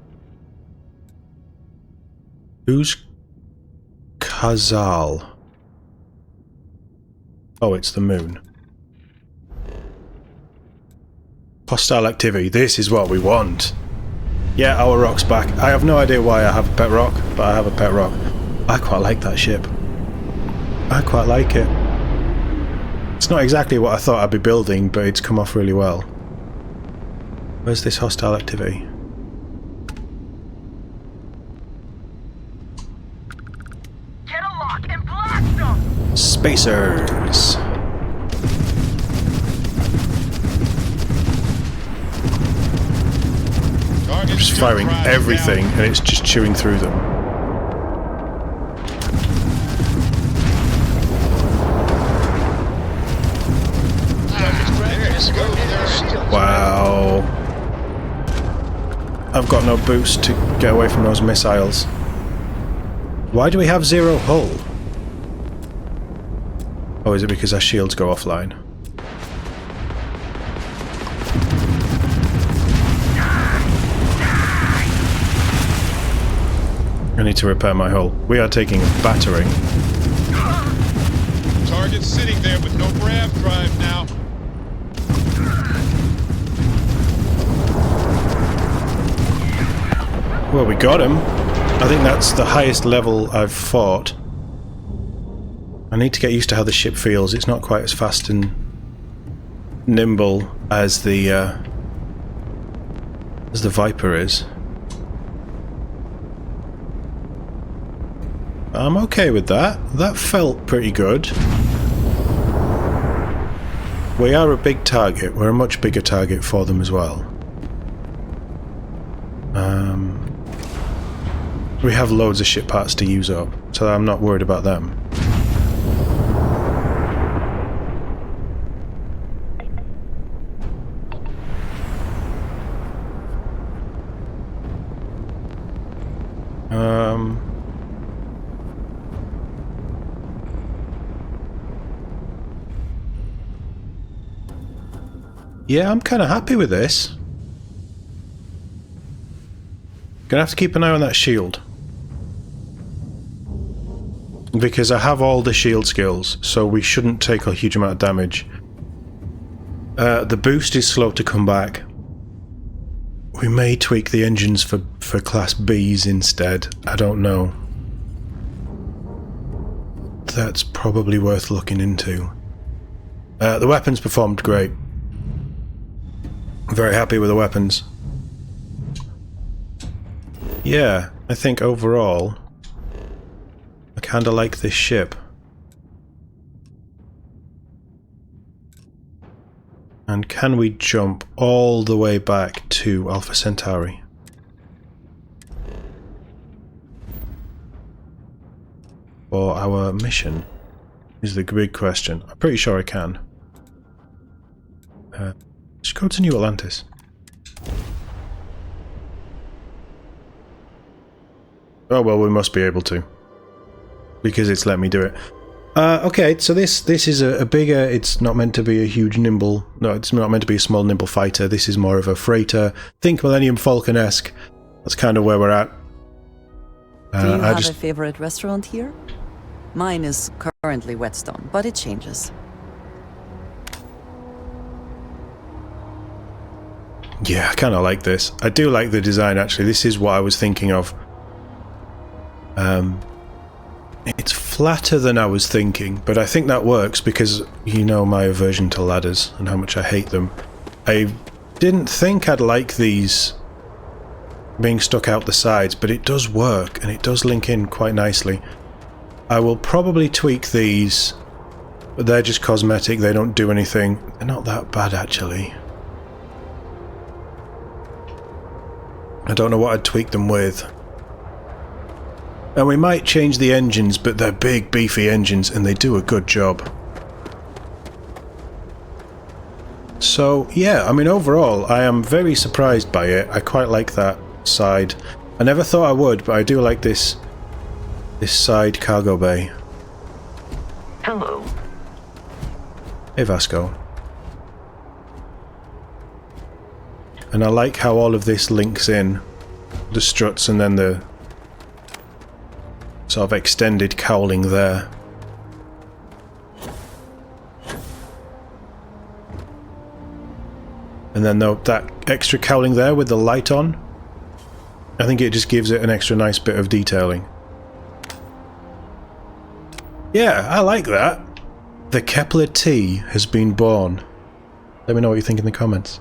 Who's Khazal? Oh, it's the moon. Hostile activity. This is what we want. Yeah, our rock's back. I have no idea why I have a pet rock, but I have a pet rock. I quite like that ship. I quite like it. It's not exactly what I thought I'd be building, but it's come off really well. Where's this hostile activity?
Get a lock and blast them!
Spacers! I'm just firing everything and it's just chewing through them. Wow. I've got no boost to get away from those missiles. Why do we have 0 hull? Oh, is it because our shields go offline? I need to repair my hull. We are taking a battering.
Target's sitting there with no grav drive now.
Well, we got him. I think that's the highest level I've fought. I need to get used to how the ship feels. It's not quite as fast and nimble as the Viper is. I'm okay with that. That felt pretty good. We are a big target. We're a much bigger target for them as well. We have loads of ship parts to use up, so I'm not worried about them. Yeah, I'm kind of happy with this. Gonna have to keep an eye on that shield. Because I have all the shield skills, so we shouldn't take a huge amount of damage. The boost is slow to come back. We may tweak the engines for Class Bs instead. I don't know. That's probably worth looking into. The weapons performed great. I'm very happy with the weapons. Yeah, I think overall I kinda like this ship. And can we jump all the way back to Alpha Centauri? For our mission is the big question. I'm pretty sure I can. Just go to New Atlantis. Oh well, we must be able to. Because it's let me do it. Okay, so this is a bigger, it's not meant to be a huge nimble, no, it's not meant to be a small nimble fighter, this is more of a freighter. Think Millennium Falcon-esque. That's kind of where we're at.
Do you have a favorite restaurant here? Mine is currently Whetstone, but it changes.
Yeah, I kind of like this. I do like the design, actually. This is what I was thinking of. It's flatter than I was thinking, but I think that works because you know my aversion to ladders and how much I hate them. I didn't think I'd like these being stuck out the sides, but it does work and it does link in quite nicely. I will probably tweak these, but they're just cosmetic, they don't do anything. They're not that bad, actually. I don't know what I'd tweak them with. And we might change the engines, but they're big, beefy engines, and they do a good job. So, yeah, I mean, overall, I am very surprised by it. I quite like that side. I never thought I would, but I do like this side cargo bay.
Hello.
Hey, Vasco. And I like how all of this links in. The struts and then the sort of extended cowling there. And then that extra cowling there with the light on, I think it just gives it an extra nice bit of detailing. Yeah, I like that. The Kepler T has been born. Let me know what you think in the comments.